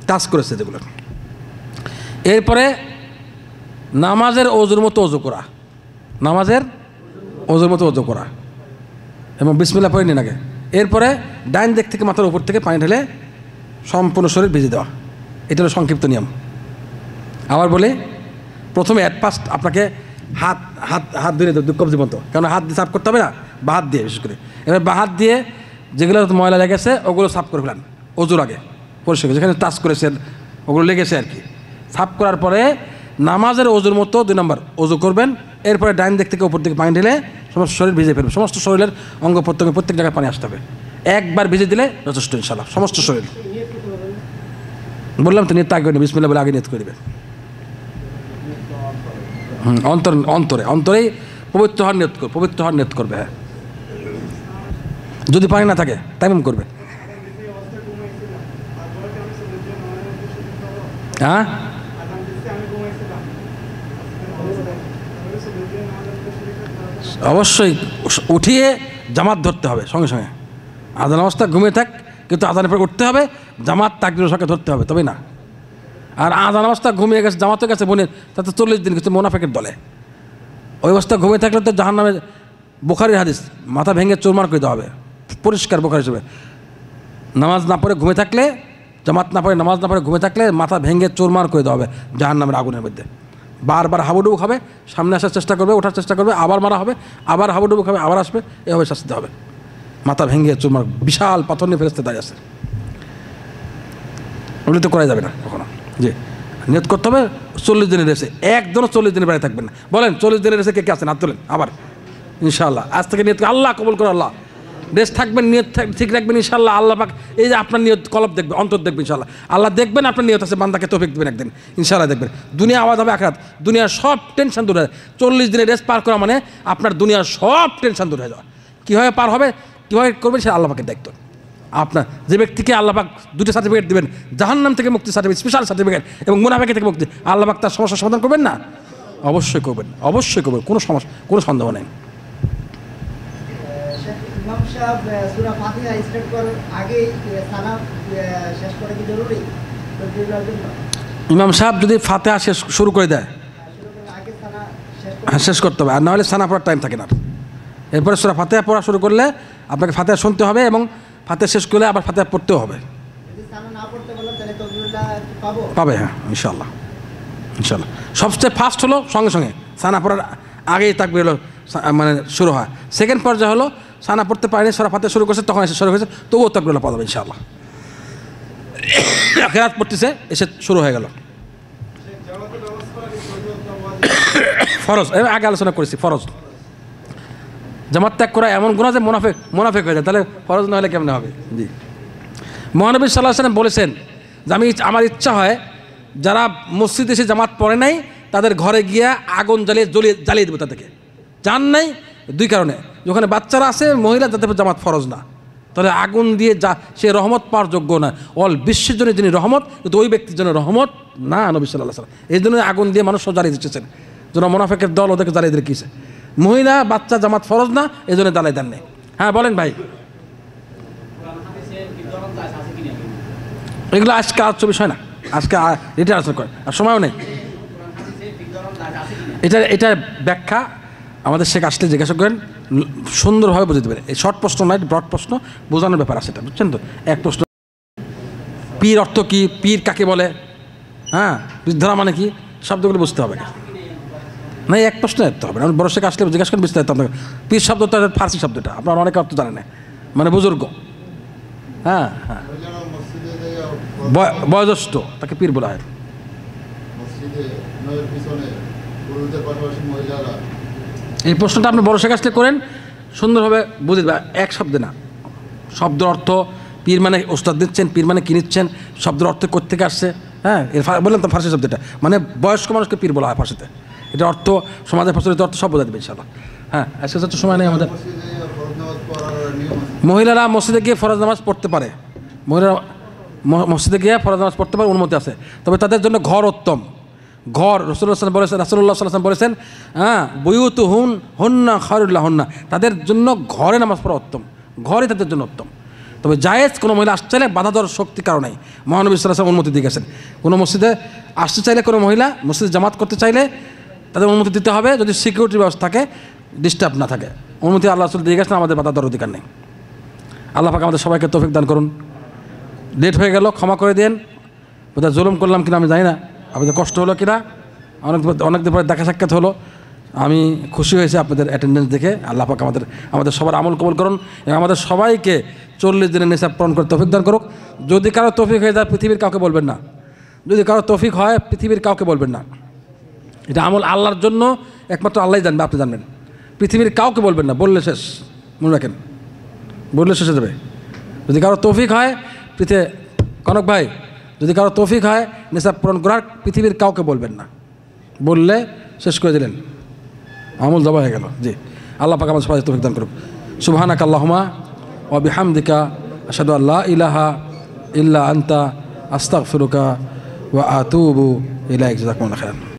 টাচ করেছে যেগুলো। এরপরে নামাজের ওজুর মতো ওজু করা, নামাজের ওজুর মতো ওজু করা এবং বিসমিল্লাহ পড়ে নিন আগে। এরপরে ডাইন দিক থেকে মাথার উপর থেকে পানি ঢেলে সম্পূর্ণ শরীর ভিজে দেওয়া, এটা হলো সংক্ষিপ্ত নিয়ম। আবার বলি, প্রথমে অ্যাট ফার্স্ট আপনাকে হাত হাত হাত ধুয়ে দেবে কবজি মতো, কারণ হাত দিয়ে সাফ করতে হবে না, বা হাত দিয়ে বিশেষ করে। এবার বা হাত দিয়ে যেগুলো ময়লা লেগেছে ওগুলো সাফ করে ফেলান ওজুর আগে, পরিষ্কার যেখানে টাচ করেছেন ওগুলো লেগেছে আর কি। সাফ করার পরে নামাজের ওজুর মতো 2 নম্বর ওজু করবেন। এরপরে ডাইন দিক থেকে উপর দিকে পানি ঢেলে সমস্ত শরীর ভিজে ফেলবে, সমস্ত শরীরের অঙ্গ প্রত্যঙ্গে প্রত্যেক জায়গায় পানি আসতে হবে। একবার ভিজে দিলে যথেষ্ট ইনশাআল্লাহ সমস্ত শরীর। বললাম তো নিয়ত আগে করে বিসমিল্লাহ বলে আগে নিয়ত করে দেবে। অন্তরেই পবিত্র হওয়ার নিয়ত করবে, পবিত্র হওয়ার নিয়ত করবে। হ্যাঁ, যদি পানি না থাকে তাইমুম করবে। হ্যাঁ, অবশ্যই উঠিয়ে জামাত ধরতে হবে সঙ্গে সঙ্গে। আজান অবস্থা ঘুমিয়ে থাক, কিন্তু আজানের পর উঠতে হবে, জামাত তাকবীরের সাথে ধরতে হবে, তবে না। আর আজান অবস্থা ঘুমিয়ে গেছে, জামাতে গেছে বোনের, তাতে 40 দিন কিছু মোনাফেকের দলে। ওই অবস্থা ঘুমিয়ে থাকলে তো জাহান্নামে, বুখারীর হাদিস, মাথা ভেঙে চুরমার করে দেওয়া হবে, পরিষ্কার বুখারী হিসেবে। নামাজ না পড়ে ঘুমিয়ে থাকলে, জামাত না পড়ে নামাজ না পড়ে ঘুমিয়ে থাকলে মাথা ভেঙে চুরমার করে দেওয়া হবে জাহান্নামের আগুনের মধ্যে। বারবার হাবুডুবু খাবে, সামনে আসার চেষ্টা করবে, ওঠার চেষ্টা করবে, আবার মারা হবে, আবার হাবুডুবু খাবে, আবার আসবে, এভাবে শাস্তি হবে। মাথা ভেঙে চুরমার, বিশাল পাথর নিয়ে ফেরেশতা দাঁড়িয়ে আছে। ওগুলো তো করা যাবে না কখনো। জি, নিয়ত করতে হবে 40 দিনের রেসে, একদিনও 40 দিনের বাইরে থাকবেন না। বলেন 40 দিনের রেসে কে কে আছেন? হাত তোলেন। আবার ইনশাআল্লাহ আজ থেকে নিয়ত, আল্লাহ কবুল করে, আল্লাহ রেস থাকবেন, নিয়ত ঠিক রাখবেন ইনশাআল্লাহ। আল্লাহ পাক এই যে আপনার নিয়ত কলব দেখবে, অন্তর দেখবে ইনশাআল্লাহ। আল্লাহ দেখবেন আপনার নিয়ত আছে, বান্দাকে তৌফিক দেবেন একদিন ইনশাআল্লাহ। দেখবেন দুনিয়া আওয়াজ হবে আখিরাত, দুনিয়ার সব টেনশন দূর হয়ে যায়। 40 দিনের রেস পার করা মানে আপনার দুনিয়ার সব টেনশন দূর হয়ে যাওয়া। কীভাবে পার হবে, কীভাবে করবেন, সেটা আল্লাহ পাকের দায়িত্ব। আপনার যে ব্যক্তিকে আল্লাহ পাক 2টা সার্টিফিকেট দেবেন, জাহান্নাম থেকে মুক্তি সার্টিফিকেট, স্পেশাল সার্টিফিকেট, এবং মুনাফিক থেকে মুক্তি, আল্লাহ পাক তার সমস্যার সমাধান করবেন না? অবশ্যই করবেন, অবশ্যই করবেন, কোনো সমস্যা, কোনো সন্দেহ নেই। ইমাম সাহেব সূরা ফাতিহা স্টার্ট করার আগেই সালাম শেষ করা কি জরুরি? ইমাম সাহেব যদি ফাতিহা শুরু করে দেয়, আগে সালাম শেষ করতে হবে, আর না হলে সানা পড়ার টাইম থাকে না। এরপরে সূরা ফাতিহা পড়া শুরু করলে আপনাকে ফাতিহা শুনতে হবে, এবং ফাতিহা শেষ করলে আবার ফাতিহা পড়তেও হবে। যদি সালাম না পড়তে বলেন তাহলে তাকবীরটা পাবো? পাবে, হ্যাঁ ইনশাআল্লাহ, ইনশাআল্লাহ। সবচেয়ে ফার্স্ট হলো সঙ্গে সঙ্গে সানা পড়ার আগেই তাকবীর হলো মানে শুরু হয়। সেকেন্ড পর্যায়ে হলো সানা পড়তে পারেনি, সূরা ফাতিহা শুরু করছে, তখন এসে শুরু হয়েছে, তবুও তাকবীর পাওয়া যাবে ইনশাআল্লাহ। কিরাত পড়তেছে, এসে শুরু হয়ে গেল। ফরজ আগে আলোচনা করেছি, ফরজ জামাত ত্যাগ করা এমন গুনাহ যে মুনাফিক হয়ে যায়, তাহলে ফরজ না হলে কেমন হবে? জি, মহানবী সাল্লাল্লাহু আলাইহি ওয়াসাল্লাম বলেছেন যে আমার ইচ্ছা হয় যারা মসজিদে এসে জামাত পড়ে নাই তাদের ঘরে গিয়ে আগুন জ্বালিয়ে দেবে তাদেরকে। জান নাই 2 কারণে, যেখানে বাচ্চারা আছে, মহিলা, যাদের জামাত ফরজ না, তাহলে আগুন দিয়ে সে রহমত পাওয়ার যোগ্য না। অল বিশ্বের জন্য যিনি রহমত, কিন্তু ওই ব্যক্তির জন্য রহমত না নবী সাল্লাল্লাহু আলাইহি ওয়াসাল্লাম। এই জন্য আগুন দিয়ে মানুষ জ্বালিয়ে দিচ্ছেন, যেন মুনাফিকের দল ওদেরকে জ্বালিয়ে দিয়ে কিসে। মহিলা, বাচ্চা জামাত ফরজ না, এই জন্য জ্বালিয়ে দেন নেই। হ্যাঁ বলেন ভাই। এগুলো আজকে আলোচ্য বিষয় না, আজকে এটা আলোচনা করে, আর সময়ও নেই। এটা ব্যাখ্যা আমাদের শেখ আসলে জিজ্ঞাসা করেন, সুন্দরভাবে বুঝে দেবেন। এই শর্ট প্রশ্ন নয়, ব্রড প্রশ্ন, বোঝানোর ব্যাপার আছে এটা, বুঝছেন তো? এক প্রশ্ন, পীর অর্থ কি, পীর কাকে বলে, হ্যাঁ ধরা মানে কি, শব্দগুলো বুঝতে হবে না। এক প্রশ্ন দেখতে হবে, আমি বড় শেখ আসলে জিজ্ঞাসা করেন বিস্তারিত আপনাকে। পীর শব্দটা ফার্সি শব্দটা, আপনারা অনেকে অর্থ জানেন না, মানে বুজুর্গ। হ্যাঁ হ্যাঁ, বয়োজ্যেষ্ঠ, তাকে পীর বলা হয়। এই প্রশ্নটা আপনি বড় শেখ আসলে করেন, সুন্দরভাবে বুঝে দেবে, এক শব্দে না। শব্দ অর্থ, পীর মানে ওস্তাদ দিচ্ছেন, পীর মানে কি নিচ্ছেন, শব্দের অর্থ কোত্থেকে আসছে। হ্যাঁ, বললেন তো ফার্সি শব্দটা, মানে বয়স্ক মানুষকে পীর বলা হয় ফার্সিতে। এটা অর্থ, সমাজের প্রচলিত অর্থ সব বোঝা দেবে ইনশাআল্লাহ। হ্যাঁ, আজকে তো সময় নেই আমাদের। মহিলারা মসজিদে গিয়ে ফরজ নামাজ পড়তে পারে, মহিলারা মসজিদে গিয়ে ফরজ নামাজ পড়তে পারে, অনুমতি আছে, তবে তাদের জন্য ঘর উত্তম। ঘর রাসূলুল্লাহ সাল্লাল্লাহু আলাইহি ওয়াসাল্লাম বলেছেন, হ্যাঁ বুয়ুতুহুন্না খায়রুল লাহুন্না, তাদের জন্য ঘরে নামাজ পড়া উত্তম, ঘরই তাদের জন্য উত্তম। তবে জায়েজ কোনো মহিলা আসতে চাইলে বাধা দেওয়ার শক্তি কারণে মহানবী সাল্লাল্লাহু আলাইহি ওয়াসাল্লাম অনুমতি দিয়ে গেছেন। কোনো মসজিদে আসতে চাইলে, কোনো মহিলা মসজিদে জামাত করতে চাইলে তাদের অনুমতি দিতে হবে, যদি সিকিউরিটি ব্যবস্থা থাকে, ডিস্টার্ব না থাকে। অনুমতি আল্লাহ রাসূল দিয়ে গেছেন, আমাদের বাধা দেওয়ার অধিকার নেই। আল্লাহ পাক আমাদের সবাইকে তৌফিক দান করুন। লেট হয়ে গেল, ক্ষমা করে দেন। বোধহয় জুলুম করলাম কিনা আমি জানি না, আপনাদের কষ্ট হলো কিনা। অনেকদিন পরে দেখা সাক্ষাৎ হলো, আমি খুশি হয়েছি আপনাদের অ্যাটেন্ডেন্স দেখে। আল্লাহ পাক আমাদের সবার আমল কবুল করুন এবং আমাদের সবাইকে 40 দিনের নিসাব পূরণ করে তৌফিক দান করুক। যদি কারো তৌফিক হয়ে যায়, পৃথিবীর কাউকে বলবেন না। যদি কারো তৌফিক হয়, পৃথিবীর কাউকে বলবেন না। এটা আমল আল্লাহর জন্য, একমাত্র আল্লাহই জানবে, আপনি জানবেন। পৃথিবীর কাউকে বলবেন না, বললে শেষ। মনে রাখেন, বললে শেষ হয়ে যাবে। যদি কারো তৌফিক হয়, কনক ভাই, যদি কারো তৌফিক হয় নিসাব পূরণ করার, পৃথিবীর কাউকে বলবেন না। বললে শেষ করে দিলেন, আমল জবা হয়ে গেল। জি, আল্লাহ পাক আমাদের সবাই তৌফিক দান করুক। সুবহানাকা আল্লাহুম্মা ওয়া বিহামদিকা আশহাদু আল্লা ইলাহা ইল্লা আনতা আস্তাগফিরুকা ওয়া আতুবু ইলাইক। জাযাকুমুল্লাহু খাইরান।